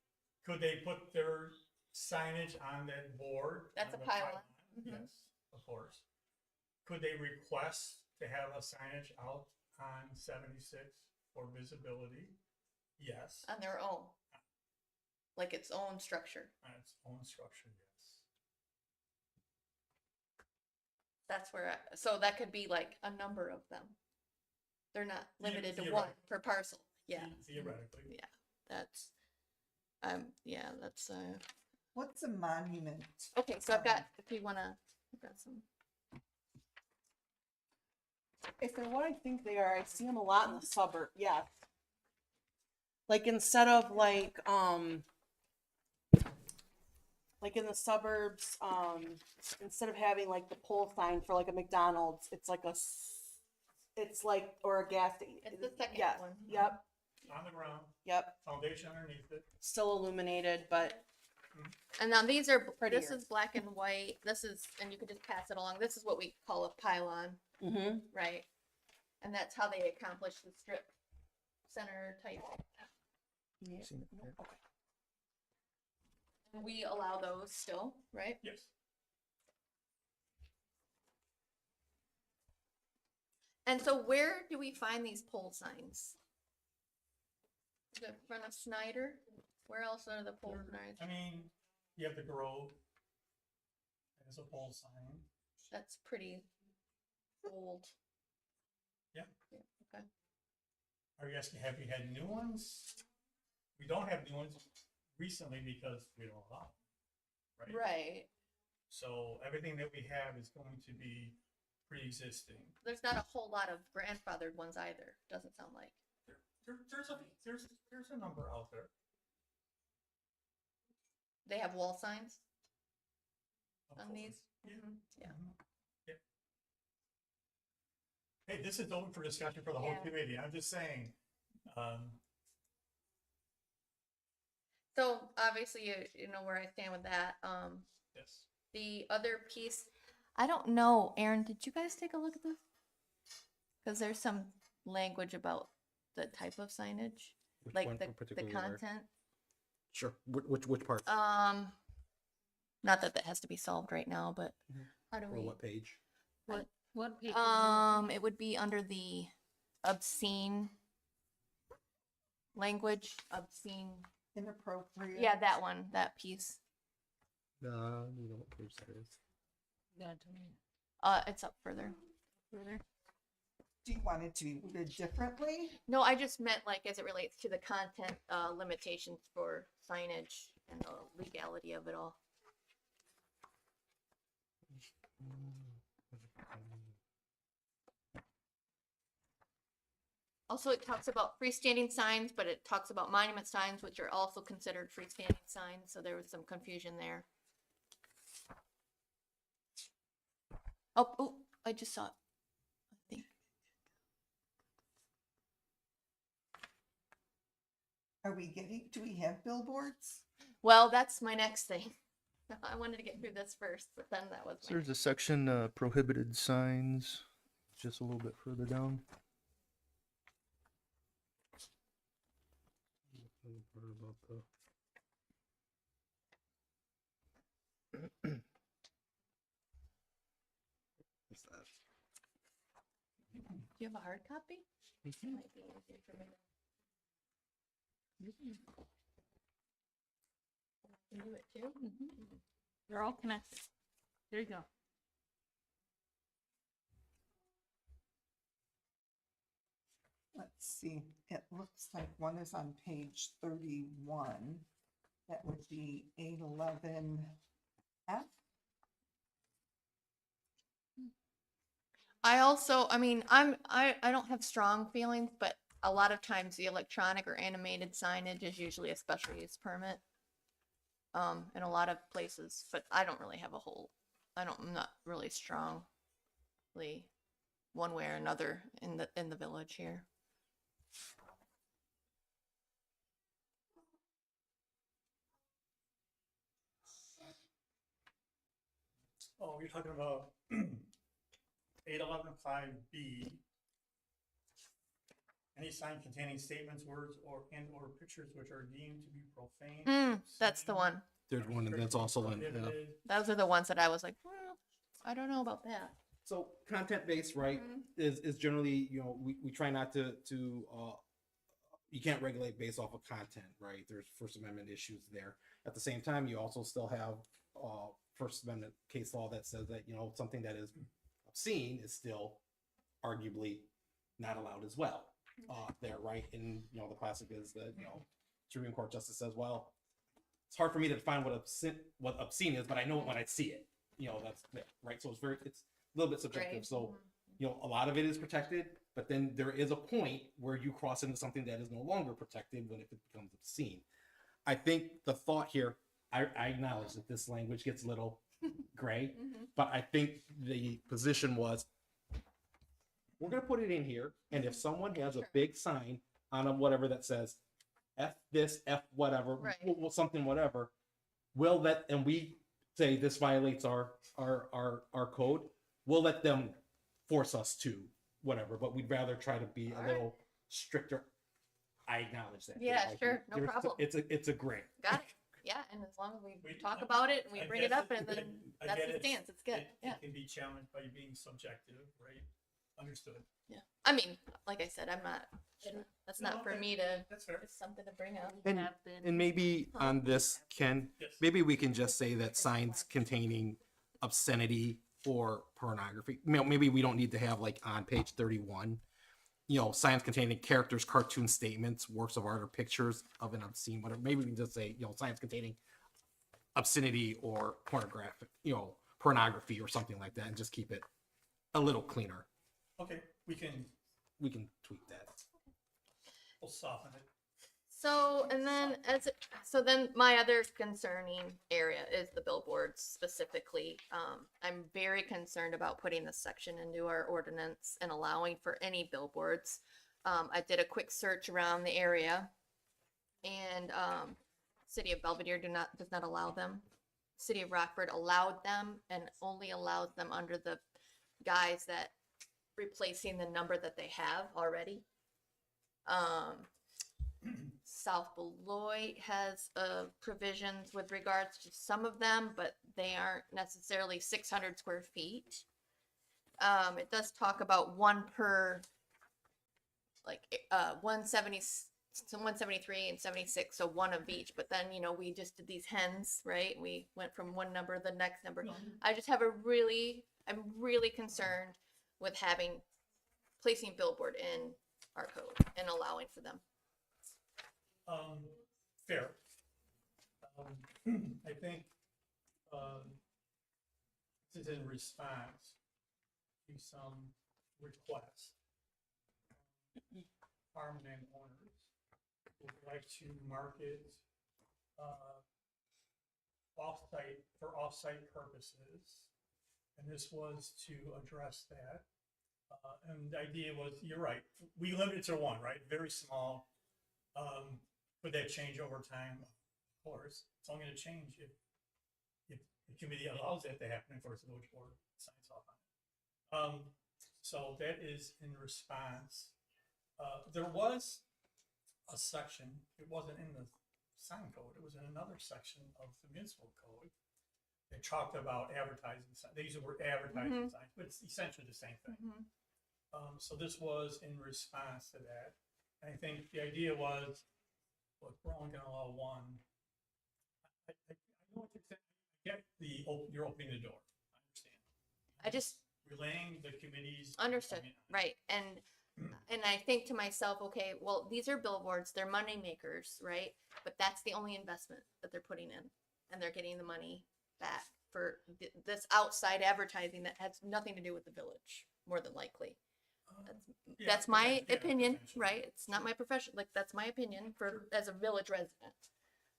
could they put their signage on that board? That's on a the pylon. Mhm. Yes, of course. Could they request to have a signage out on 76 for visibility? Yes, On their own. Like its own structure. on its own structure, yes. That's where, so that could be like a number of them. They're not limited to one Theoretically. per parcel. Yeah, Theoretically. Yeah. that's, yeah, that's, What's a monument? okay, so I've got, if you wanna, I've got some. If they're what I think they are, I see them a lot in the suburb. Yeah. Like instead of like like in the suburbs, instead of having like the pole sign for like a McDonald's, it's like it's like, or a gas station. It's the second Yeah, one. Yep, On the ground, yep. foundation underneath it. Still illuminated, but And now these are, this Prettier. is black and white, this is, and you could just pass it along, this is what we call a pylon, mm-hmm. right? And that's how they accomplish the strip center type. Yeah. Okay. And we allow those still, right? Yes. And so where do we find these pole signs? The front of Snyder? Where else are the pole signs? I mean, you have the Grove. There's a pole sign. That's pretty old. Yeah. Okay. Are you asking, have we had new ones? We don't have new ones recently because we don't allow them, right? Right. So everything that we have is going to be pre-existing. There's not a whole lot of grandfathered ones either, doesn't sound like. There's a number out there. They have wall signs of on course. these? Yeah. Mhm, yeah. Mhm. Yeah. Hey, this is open for discussion for the whole Yeah. committee. I'm just saying. So obviously, you know where I stand with that. Yes. The other piece, I don't know, Aaron, did you guys take a look at this? Because there's some language about the type of signage, Which like one the particularly where? content. Sure. Which part? Not that that has to be solved right now, but Mhm. how do Or we? what page? What page? are you It would be under the obscene language, obscene. Inappropriate. Yeah, that one, that piece. You know what page that is. looking at? Yeah, tell me. It's up further. Further. Do you want it to be worded differently? No, I just meant like as it relates to the content limitations for signage and the legality of it all. Also, it talks about freestanding signs, but it talks about monument signs, which are also considered freestanding signs. So there was some confusion there. Oh, I just saw it. I think. Do we have billboards? Well, that's my next thing. I wanted to get through this first, but then that was So there's a section, prohibited signs, just a little bit further down. What's that? Do you have a hard copy? Might be easier for me. Can do it too. They're all connected. There you go. Let's see, it looks like one is on page 31. That would be 811F. I mean, I don't have strong feelings, but a lot of times the electronic or animated signage is usually a special use permit. In a lot of places, but I don't really have I'm not really strongly one way or another in the village here. Oh, you're talking about 811.5B. Any sign containing statements, words, or pictures which are deemed to be profane. That's the one. There's one, and that's also in. prohibited. Those are the ones that I was like, well, I don't know about that. So content based, right, is generally, we try not to you can't regulate based off of content, right? There's First Amendment issues there. At the same time, you also still have First Amendment case law that says that, something that is obscene is still arguably not allowed as well. There, right? And the classic is that Supreme Court justice says, well, it's hard for me to define what obscene is, but I know it when I see it. That's there, right? So it's a little bit subjective. Right. So a lot of it is protected, but then there is a point where you cross into something that is no longer protected when it becomes obscene. I think the thought here I acknowledge that this language gets a little gray, Mm-hmm. but I think the position was, we're gonna put it in here, and if someone has a Sure. big sign on a whatever that says F this, F whatever, Right. something whatever, we'll let, and we say this violates our code, we'll let them force us to whatever, but we'd rather try to be All a right. little stricter. I acknowledge that. Yeah, Like, sure, no there's- problem. It's a gray. Got it. Yeah, and as long as we We- talk about it and we I bring it guess up, and then I that's get the it. stance. It's good. It Yeah. can be challenged by being subjective, right? Understood. Yeah. I mean, like I said, I'm not. That's No, not for okay. me to. That's fair. It's something to bring up. And, Have been. and maybe on this, Ken, Yes. maybe we can just say that signs containing obscenity or pornography, maybe we don't need to have like on page 31, signs containing characters, cartoon statements, works of art, or pictures of an obscene whatever. Maybe we can just say, signs containing obscenity or pornographic, pornography or something like that, and just keep it a little cleaner. Okay, we can, Tweak that. we'll soften it. So, and then then my other concerning area is the billboards specifically. I'm very concerned about putting this section into our ordinance and allowing for any billboards. I did a quick search around the area, and City of Belvedere does not allow them. City of Rockford allowed them, and only allows them under the guise that replacing the number that they have already. South Beloit has provisions with regards to some of them, but they aren't necessarily 600 square feet. It does talk about one per, like 170, so 173 and 76, so one of each. But then we just did these hens, right? We went from one number to the next number. I just have I'm really concerned with placing billboard in our code and allowing for them. Fair. I think, this is in response to some requests. Farmland owners would like to market, off-site purposes. And this was to address that. And the idea was, you're right, we limited to one, right? Very small. Could that change over time? Of course, it's only going to change if the committee allows that to happen. Of course, the village board signs off on it. So that is in response. There was a section. It wasn't in the sign code. It was in another section of the municipal code. They talked about advertising. They use the word advertising signs, but it's essentially the same thing. So this was in response to that. And I think the idea was, look, we're only going to allow one. I know what you're saying. I get you're opening the door. I understand. I just Relaying the committee's. understood, opinion. right? And I think to myself, okay, well, these are billboards, they're money makers, right? But that's the only investment that they're putting in, and they're getting the money back for this outside advertising that has nothing to do with the village, more than likely. Yeah, That's my yeah, opinion, potentially. right? It's not my profession. Like, that's my opinion as a village resident.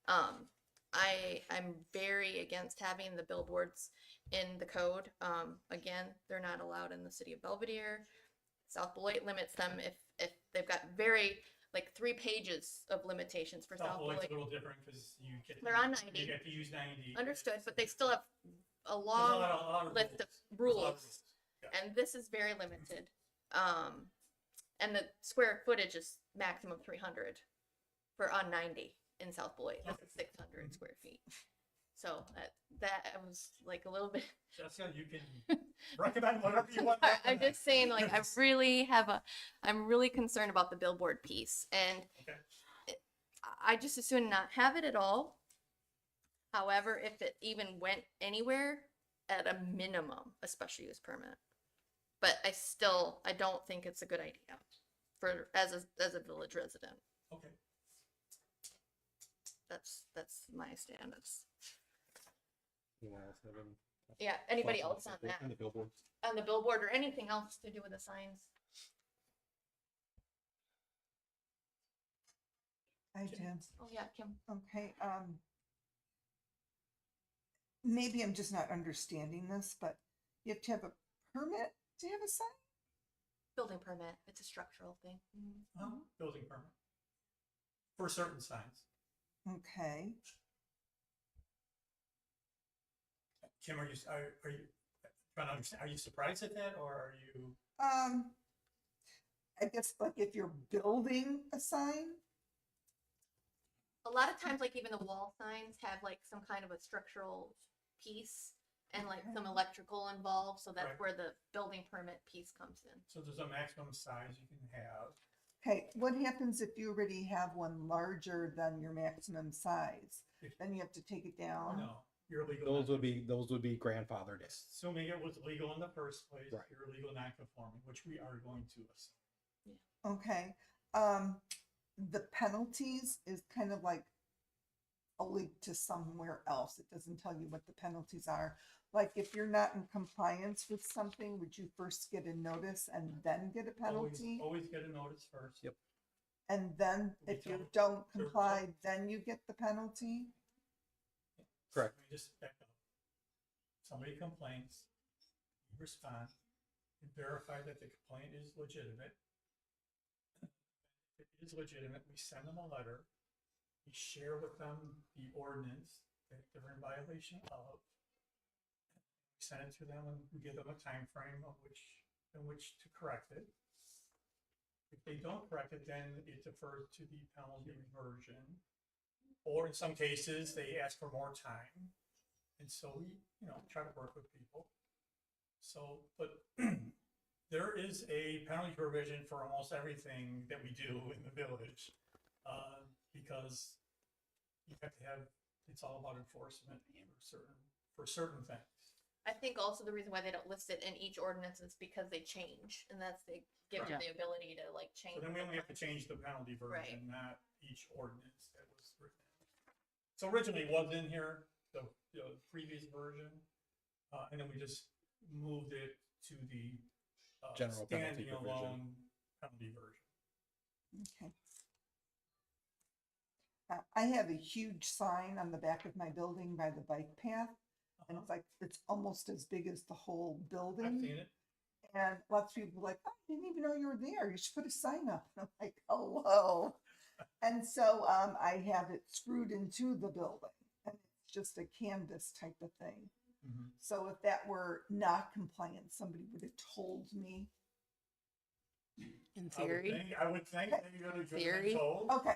I'm very against having the billboards in the code. Again, they're not allowed in the city of Belvedere. South Beloit limits them if they've got 3 pages of limitations for South Beloit's Beloit. a little different because you get. They're on 90. You get to use 90. Understood, but they still have a There's long a lot of list of There's a lot of rules. Yeah. And this is very limited. And the square footage is maximum 300 for on 90 in South Beloit. This is 600 square feet. So that was like a little bit. Jessica, you can recommend whatever you want. I'm just saying, like, I'm really concerned about the billboard piece, and Okay. I just as soon not have it at all. However, if it even went anywhere, at a minimum, a special use permit. But I don't think it's a good idea for as a village resident. Okay. That's my stand. Anyone else have any Yeah. Anybody thoughts else on that? on the billboards? On the billboard or anything else to do with the signs? I did. Oh yeah, Kim. Okay, maybe I'm just not understanding this, but you have to have a permit to have a sign? Building permit, it's a structural thing. Building permit. For certain signs. Okay. Kim, are you trying to understand, are you surprised at that, or are you? I guess like if you're building a sign, A lot of times, like even the wall signs have like some kind of a structural piece and like some Okay. electrical involved, so that's Right. where the building permit piece comes in. So there's a maximum size you can have. okay, what happens if you already have one larger than your maximum size? Then you have to take it down? No, you're legal. Those would be grandfathered in. Assuming it was legal in the first place, Right. you're legal non-conforming, which we are going to assume. Okay. The penalties is kind of like a link to somewhere else. It doesn't tell you what the penalties are. Like if you're not in compliance with something, would you first get a notice and then get a penalty? Always get a notice first. Yep. And then We if you tell- don't comply, then you get the penalty? Correct. Let me just back up. Somebody complains, you respond, you verify that the complaint is legitimate. If it is legitimate, we send them a letter. We share with them the ordinance that they're in violation of. We send it to them and we give them a time frame in which to correct it. If they don't correct it, then it defers to the penalty reversion. Or in some cases, they ask for more time. And so we, try to work with people. So, but there is a penalty provision for almost everything that we do in the village. Because you have to have, it's all about enforcement for certain things. I think also the reason why they don't list it in each ordinance is because they change, and that's they give you Right. the ability to like change. So then we them. only have to change the penalty Right. version, not each ordinance that was written. So originally it was in here, the previous version, and then we just moved it to the General penalty standing provision. alone penalty version. Okay. I have a huge sign on the back of my building by the bike path. And it's like, it's almost as big as the whole I've building. seen it. And lots of people are like, oh, I didn't even know you were there. You should put a sign up. And I'm like, hello. And so I have it screwed into the building. And it's just a canvas type of thing. Mhm. So if that were not compliant, somebody would have told me. In theory. I would think that you're gonna get theory. told. Okay.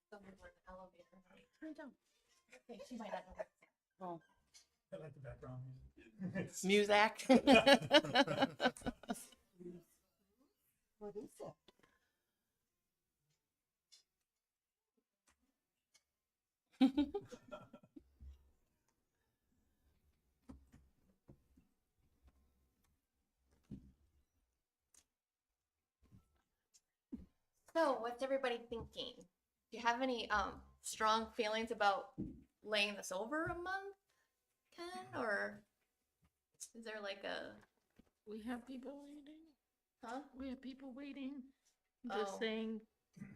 Someone were in the elevator. Turn it down. Okay, she might not know that. Oh, I like the background music. music. What is it? So, what's everybody thinking? Do you have any strong feelings about laying this over a month, Ken, or is there like a We have people waiting. huh? We have people waiting. Oh. Just saying,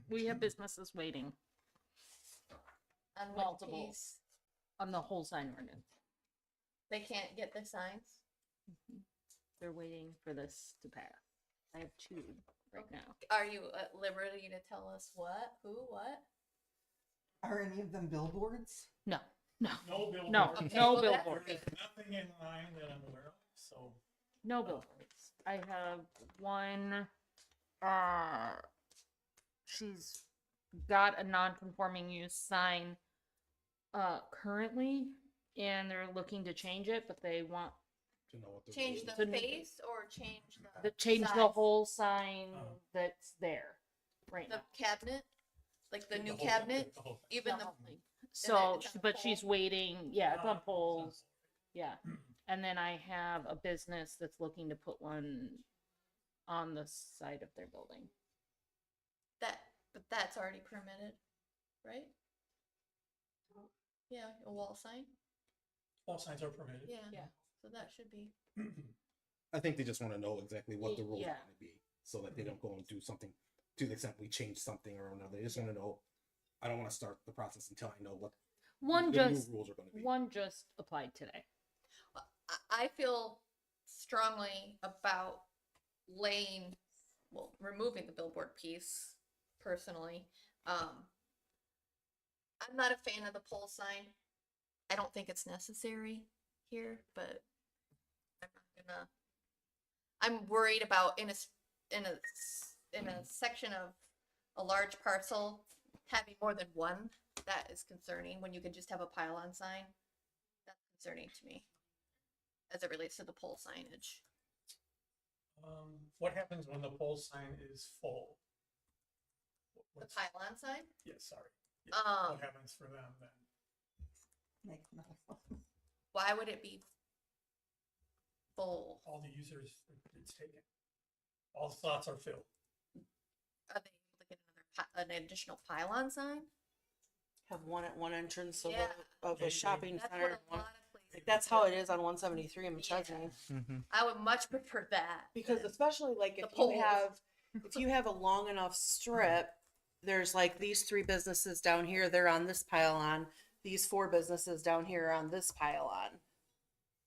we have businesses waiting On what Multiple. piece? on the whole sign ordinance. They can't get the signs. They're waiting for this to pass. I have 2 right now. Are you at liberty to tell us what, who, what? Are any of them billboards? No, no, No billboard. no, Okay, no well, that's billboard. There is nothing in line that I'm aware of, so. No billboards. I have one, she's got a non-conforming use sign, currently, and they're looking to change it, but they want To know what the Change rules- the The- face or change to change the size? whole sign Oh. that's there right The now. cabinet, like the new whole thing, cabinet, the whole thing. even The the whole thing. So, it's on a but she's pole? waiting, yeah, it's on Ah, poles, yeah. And then I have a business that's looking to put one on the side of their building. that, but that's already permitted, right? Yeah, a wall sign. All signs are permitted. Yeah. Yeah. So that should be. I think they just want to know exactly what the rules are Yeah. going to be, so that they don't go and do something to the extent we change something or another. They just want to know. I don't want to start the process until I know what One the just new rules are going to be. one just applied today. I feel strongly about removing the billboard piece personally. I'm not a fan of the pole sign. I don't think it's necessary here, but I'm not gonna. I'm worried about in a section of a large parcel having more than one. That is concerning when you could just have a pylon sign. That's concerning to me as it relates to the pole signage. What happens when the pole sign is full? The pylon sign? Yes, sorry. Yeah, Um, what happens for them then? Make another one. Why would it be full? All the users, it's taken. All the slots are filled. Are they able to get an additional pylon sign? Have one at one entrance of Yeah. of a shopping That's center. what and a one- lot of places. Like, that's how it is on 173 in McChesney. Mm-hmm. I would much prefer that. Because than- especially like The if poles. you have a long enough strip, there's like these 3 businesses down here, they're on this pylon. These 4 businesses down here are on this pylon.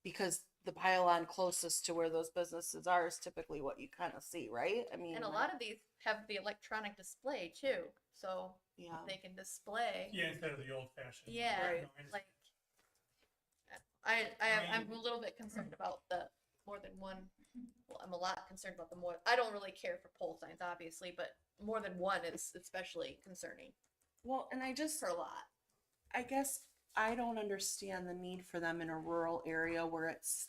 Because the pylon closest to where those businesses are is typically what you kind of see, right? I mean, And a lot of these have the electronic display too, so yeah. they can display. Yeah, instead of the old fashioned. Yeah, like I'm a little bit concerned about the more than one. Well, I'm a lot concerned about the more. I don't really care for pole signs, obviously, but more than one is especially concerning Well, and I for a lot. I guess I don't understand the need for them in a rural area where it's,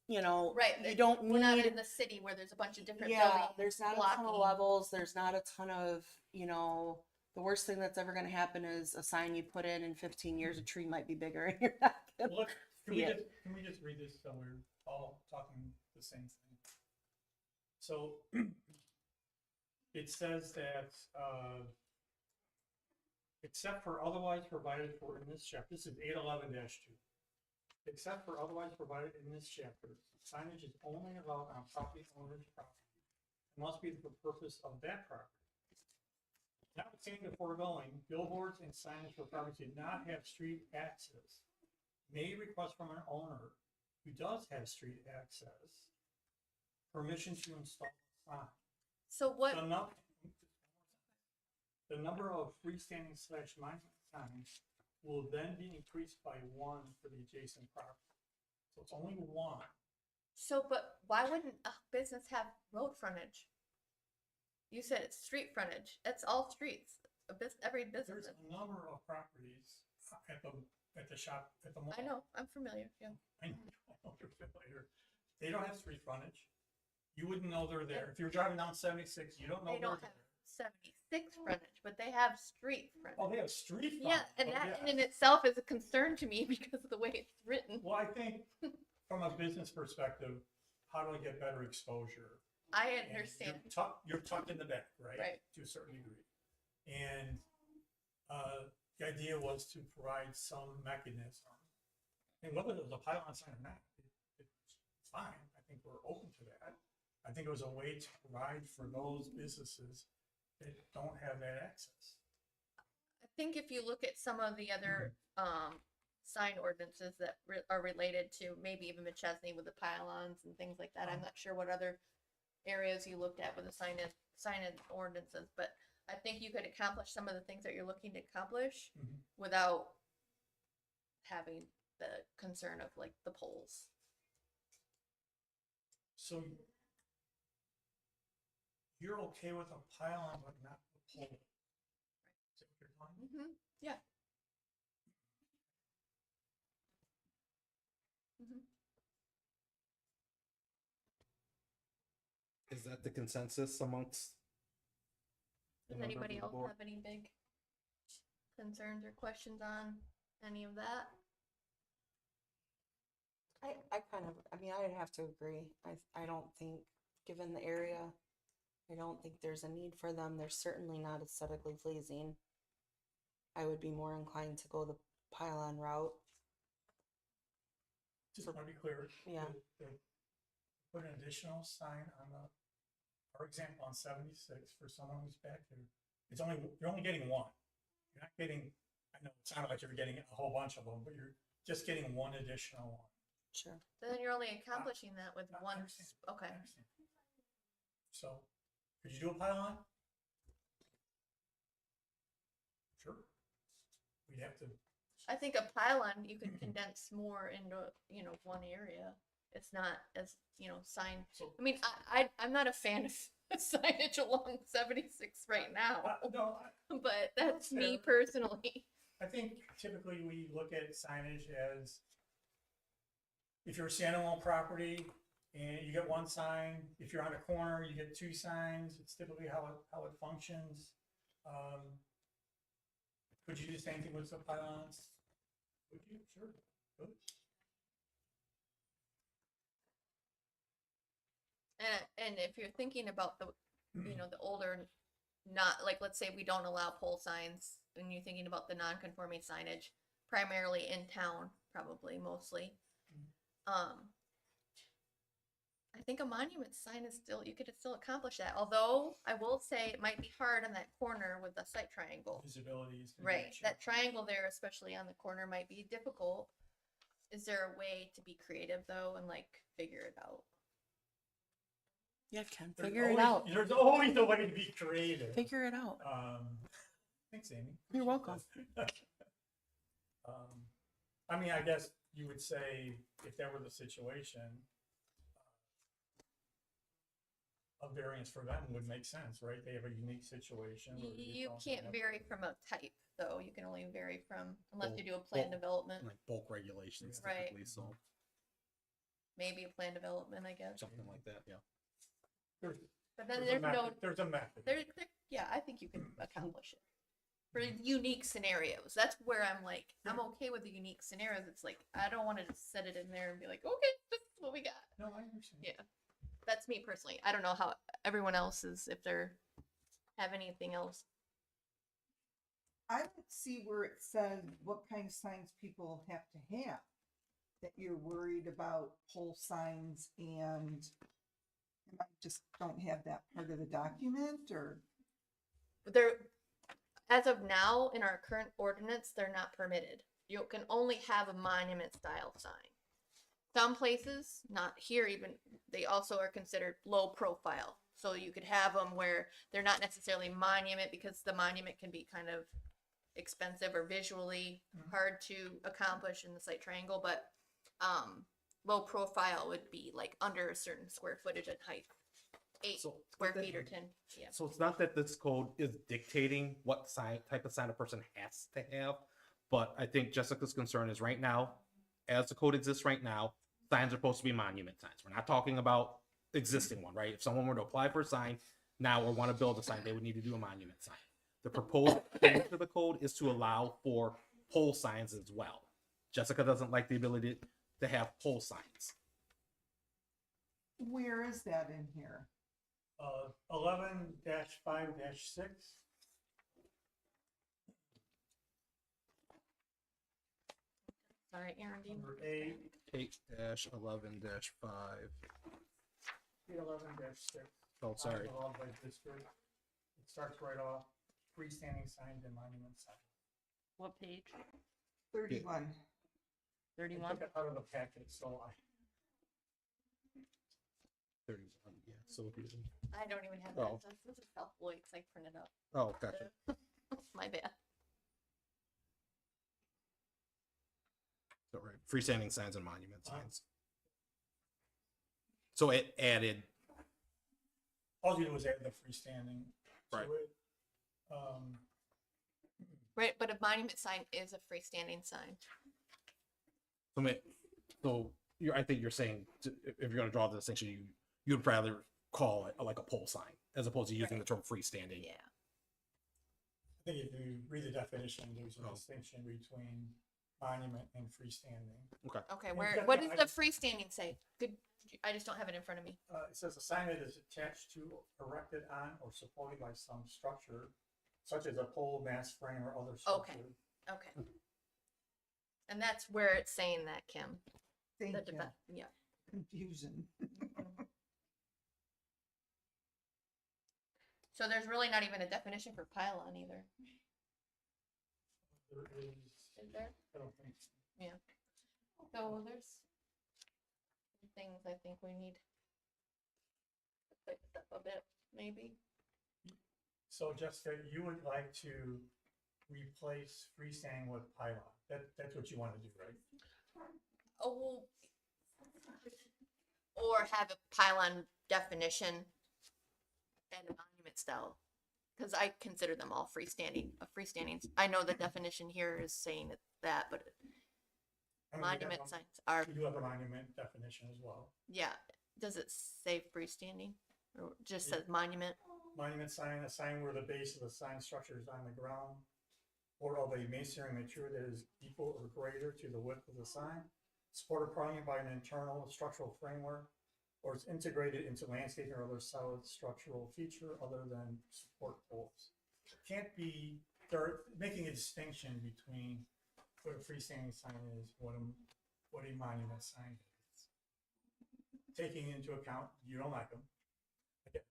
you know, Right. you don't We're not need, in the city where there's a bunch of different yeah, buildings. there's not a ton of blocking. levels, there's not a ton of, you know, the worst thing that's ever going to happen is a sign you put in 15 years, a tree might be bigger and you're not gonna Look, see it. can we just read this so we're all talking the same thing? So it says that, except for otherwise provided for in this chapter, this is 811-2. Except for otherwise provided in this chapter, signage is only allowed on property owner's property. It must be for the purpose of that property. Notwithstanding the foregoing, billboards and signage for properties do not have street access may request from an owner who does have street access permission to install a sign. So what? The number of freestanding / monument signs will then be increased by 1 for the adjacent property. So it's only 1. So, but why wouldn't a business have road frontage? You said it's street frontage. It's all streets. Every business. There's a number of properties at the shop, at the mall. I know. I'm familiar. Yeah. I know you're familiar. They don't have street frontage. You wouldn't know they're there. If you're driving down 76, you don't know They they're don't there. have 76 frontage, but they have street frontage. Oh, they have street Yeah, frontage. and but that yeah. in itself is a concern to me because of the way it's written. Well, I think from a business perspective, how do I get better exposure? I And understand. You're tucked in the back, right? Right. To a certain degree. And the idea was to provide some mechanism. And whether it was a pylon sign or not, it's fine. I think we're open to that. I think it was a way to provide for those businesses that don't have that access. I think if you look at some of the other sign ordinances that are related to maybe even McChesney with the pylons and things like that, I'm not sure what other areas you looked at with the sign ordinances, but I think you could accomplish some of the things that you're looking to accomplish Mhm. without having the concern of like the poles. So you're okay with a pylon, but not the pole? Is that what you're talking? Mm-hmm. Yeah. Mm-hmm. Is that the consensus amongst? the Does members anybody of the else board? have any big concerns or questions on any of that? I kind of, I mean, I'd have to agree. I don't think, given the area, I don't think there's a need for them. They're certainly not aesthetically pleasing. I would be more inclined to go pylon route. Just want to be clear. Yeah. Put an additional sign on the, for example, on 76 for someone who's back there. You're only getting one. You're not getting, I know it sounded like you were getting a whole bunch of them, but you're just getting one additional one. Sure. Then you're only accomplishing that with I one, understand. okay. I understand. So, could you do a pylon? Sure. We'd have to, I think a pylon, you could condense more into, one area. It's not as, sign. so, I mean, I'm not a fan of signage along 76 right now, no, but that's me fair. personally. I think typically we look at signage as if you're a standalone property and you get one sign, if you're on a corner, you get two signs. It's typically how it functions. Could you do the same thing with some pylons? Would you? Sure. Good. And if you're thinking about the, the older, not like, let's say we don't allow pole signs, and you're thinking about the non-conforming signage, primarily in town, probably mostly. I think a monument sign is still, you could still accomplish that. Although I will say it might be hard on that corner with the site triangle. Visibility is gonna be Right, a that challenge. triangle there, especially on the corner, might be difficult. Is there a way to be creative though and like figure it out? Yeah, Ken, There's figure it always- out. There's always a way to be creative. Figure it out. Thanks, Amy. You're Appreciate welcome. that. I mean, I guess you would say if that were the situation, a variance for them would make sense, right? They have a unique situation. where You don't can't have- vary from a type though. You can only vary from, unless you do a Bulk- plan bulk- development, Like bulk regulations Right. typically, so maybe a plan development, I guess. something like that, yeah. There's, But then there's a there's no, method. There's a method. yeah, I think you can accomplish it. For unique scenarios, that's where I'm like, I'm okay with the unique scenarios. It's like, I don't want to just set it in there and be like, okay, this is what we got. No, I understand. Yeah. That's me personally. I don't know how everyone else is, if they're have anything else. I don't see where it says what kind of signs people have to have. That you're worried about pole signs and I just don't have that part of the document or, They're, as of now, in our current ordinance, they're not permitted. You can only have a monument style sign. Some places, not here even, they also are considered low profile. So you could have them where they're not necessarily monument because the monument can be kind of expensive or visually hard to accomplish in the site triangle, but low profile would be like under a certain square footage and height. 8 So- square feet or 10, yeah. So it's not that this code is dictating what sign type of sign a person has to have, but I think Jessica's concern is right now, as the code exists right now, signs are supposed to be monument signs. We're not talking about existing one, right? If someone were to apply for a sign now or want to build a sign, they would need to do a monument sign. The proposed change to the code is to allow for pole signs as well. Jessica doesn't like the ability to have pole signs. where is that in here? 11-5-6. Sorry, Aaron, do you? Number 8, 8-11-5. 11-6. Oh, sorry. Allowed by district. It starts right off, freestanding signs and monument signs. What page? 31. I 31? took it out of the packet, so 31, yeah. So if you, I don't even have Oh. that. This is helpful because I printed up. oh, gotcha. My bad. So, right, freestanding signs and monument signs. So it added, all you do is add the freestanding to Right. it. Right, but a monument sign is a freestanding sign. so you're, I think you're saying if you're going to draw the distinction, you'd rather call it like a pole sign as opposed to using the term freestanding. Yeah. I think if you read the definition, there's a Oh. distinction between monument and freestanding. Okay, And where, Jessica, what does I- the freestanding say? Good, I just don't have it in front of me. It says a sign that is attached to, erected on, or supported by some structure, such as a pole, mast frame, or other structure. Okay. And that's where it's saying that, Kim. Thank The you. yeah. Confusion. So there's really not even a definition for pylon either. There is, Is there? I don't think, So there's some things I think we need to fix up a bit, maybe. so Jessica, you would like to replace freestanding with pylon. That's what you want to do, right? Oh, or have a pylon definition and a monument style, because I consider them all freestanding. A freestanding. I know the definition here is saying that, but I mean, we have monument a- signs are, We do have a monument definition as well. yeah. Does it say freestanding or just Yeah. says monument? Monument sign, a sign where the base of the sign structure is on the ground or of a masonry material that is equal or greater to the width of the sign, supported primarily by an internal structural framework, or it's integrated into landscaping or other solid structural feature other than support poles. Can't be, they're making a distinction between what a freestanding sign is, what a monument sign is. Taking into account, you don't like them. I get it.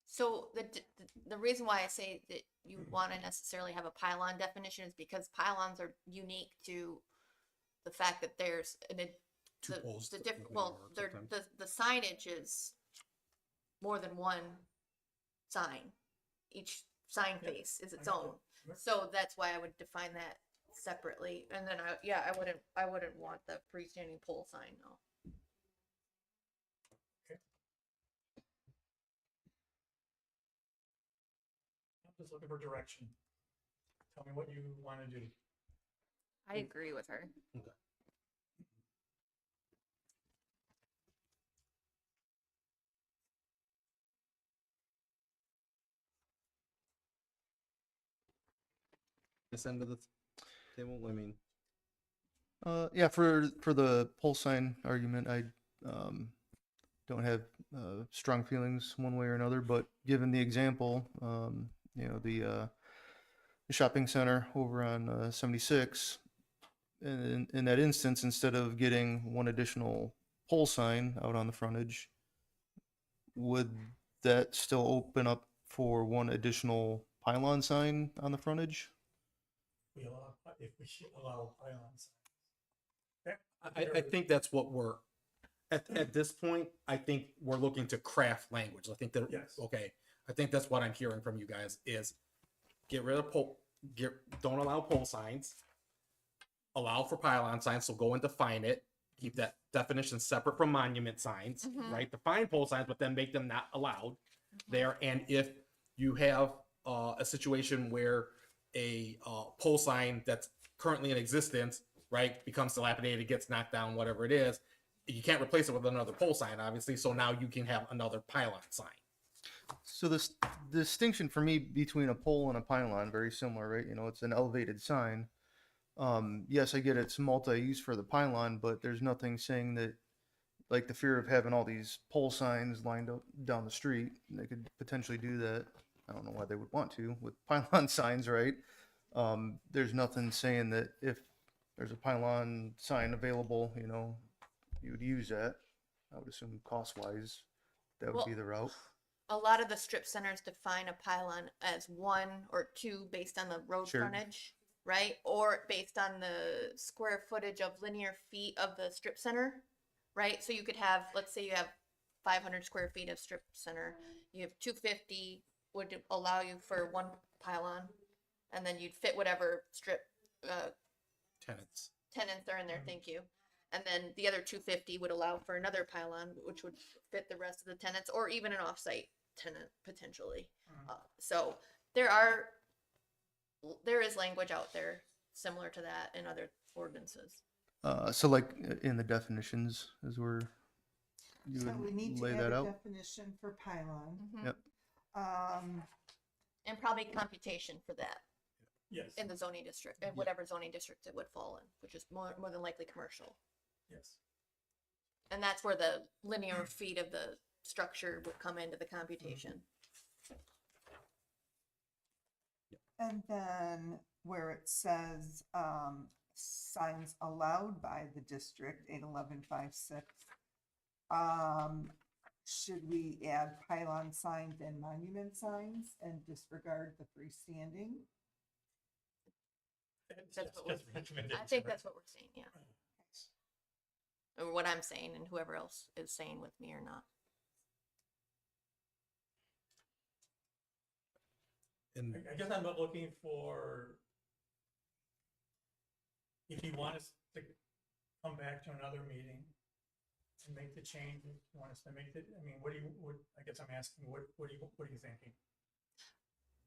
So the reason why I say that you want to necessarily have a pylon definition is because pylons are unique to the fact that there's Two poles the typically well, work they're, sometimes. the signage is more than one sign. Each sign Yeah, face is its I get own. it. So that's why I would define that separately. And then I wouldn't want the freestanding pole sign, no. I'm just looking for direction. Tell me what you want to do. I agree with her. Okay. This end of the table, I mean, Yeah, for the pole sign argument, I don't have strong feelings one way or another. But given the example, the shopping center over on 76, in that instance, instead of getting one additional pole sign out on the frontage, would that still open up for one additional pylon sign on the frontage? We allow, if we should allow pylon signs. Yeah, I think that's what we're, at this point, I think we're looking to craft language. I think that, Yes. okay, I think that's what I'm hearing from you guys is get rid of don't allow pole signs, allow for pylon signs, so go and define it, keep that definition separate from monument signs, Mhm. right? Define pole signs, but then make them not allowed there. And if you have a situation where a pole sign that's currently in existence, right, becomes dilapidated, gets knocked down, whatever it is, you can't replace it with another pole sign, obviously. So now you can have another pylon sign. So this distinction for me between a pole and a pylon, very similar, right? You know, it's an elevated sign. Yes, I get it's multi-use for the pylon, but there's nothing saying that, like the fear of having all these pole signs lined up down the street, they could potentially do that. I don't know why they would want to with pylon signs, right? There's nothing saying that if there's a pylon sign available, you know, you would use that. I would assume cost-wise, that would Well, be the route. A lot of the strip centers define a pylon as one or two based on the road Sure. frontage, right? Or based on the square footage of linear feet of the strip center, right? So you could have, let's say you have 500 square feet of strip center, you have 250 would allow you for one pylon, and then you'd fit whatever strip Tenants. tenants are in there, thank you. And then the other 250 would allow for another pylon, which would fit the rest of the tenants, or even an offsite tenant potentially. So there is language out there similar to that in other ordinances. So like in the definitions is where you So we need would to lay add that a out. definition for pylon. Yep. And probably computation for that Yes, in the zoning district, in whatever zoning district it would fall in, which is more than likely commercial. yes. And that's where the linear feet of the structure would come into the computation. And then where it says, signs allowed by the district, 81156, should we add pylon signs and monument signs and disregard the freestanding? That's what I think that's what we're saying, yeah. Or what I'm saying and whoever else is saying with me or not. And I guess I'm looking for, if you want us to come back to another meeting and make the change, if you want us to make it, I mean, I guess I'm asking, what are you thinking?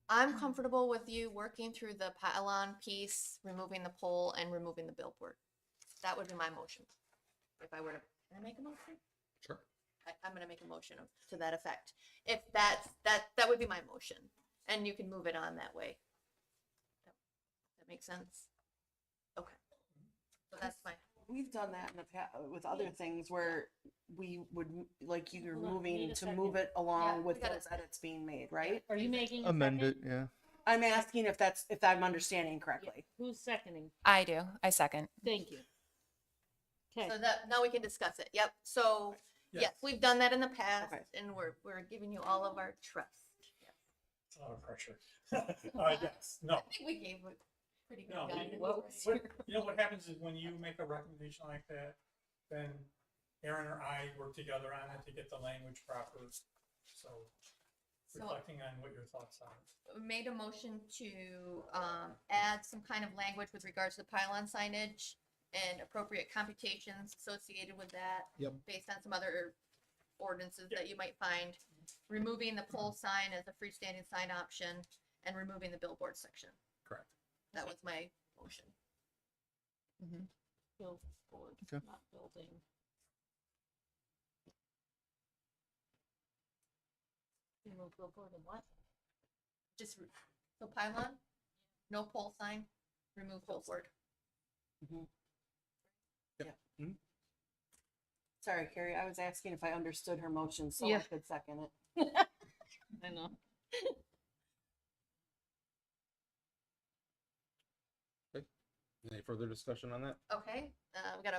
I'm comfortable with you working through the pylon piece, removing the pole and removing the billboard. That would be my motion. If I were to, can I make a motion? sure. I'm gonna make a motion to that effect. If that would be my motion, and you can move it on that way. That makes sense? Okay. So that's my, We've done that in the past with other things where we would, like you're Hold on, moving need a to second. move it Yeah, along we with gotta- those edits being made, right? Are you making a Amend second? it, yeah. I'm asking if I'm understanding correctly. Who's seconding? I do. I second. Thank you. Okay, so that, now we can discuss it. Yep, so, yes, we've done that in the past, Okay. and we're giving you all of our trust. Yes. It's a lot of pressure. Yes, no. I think we gave a pretty good No, guidance. what happens is when you make a recommendation like that, then Aaron or I work together on it to get the language proper. So So- reflecting on what your thoughts are. Made a motion to add some kind of language with regards to the pylon signage and appropriate computations associated with that. Yep. Based on some other ordinances that you might find. Removing the pole sign as a freestanding sign option and removing the billboard section. Correct. That was my motion. billboard, Okay. not building. Remove billboard and what? Just, so pylon, no pole sign, remove billboard. Sorry, Carrie, I was asking if I understood her motion so I Yeah. could second it. I know. Any further discussion on that? Okay, we got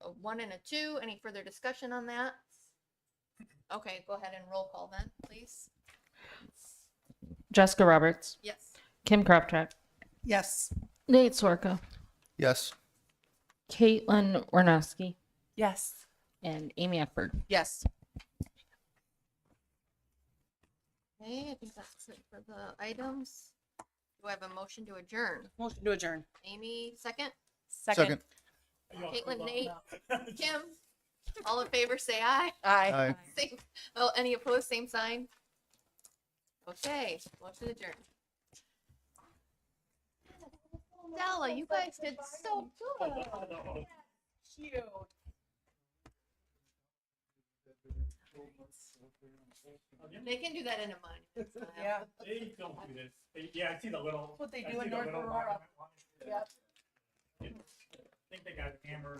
a 1 and a 2. Any further discussion on that? Okay, go ahead and roll call then, please. Jessica Roberts, Yes. Kim Kraftrack, Yes. Nate Sorka, Yes. Caitlin Ornoski, Yes. and Amy Eckberg. Yes. Okay, I think that's it for the items. Do I have a motion to adjourn? Motion to adjourn. Amy, second? Second. Caitlin, Nate, Kim, all in favor, say aye. Aye. Aye. Same, oh, any opposed, same sign? Okay, motion adjourned. Stella, you guys did so good. They can do that in a month. Yeah. They don't do this. Yeah, I see the little. What they I do see in the North little Aurora. monument ones. Yep. I think they got hammered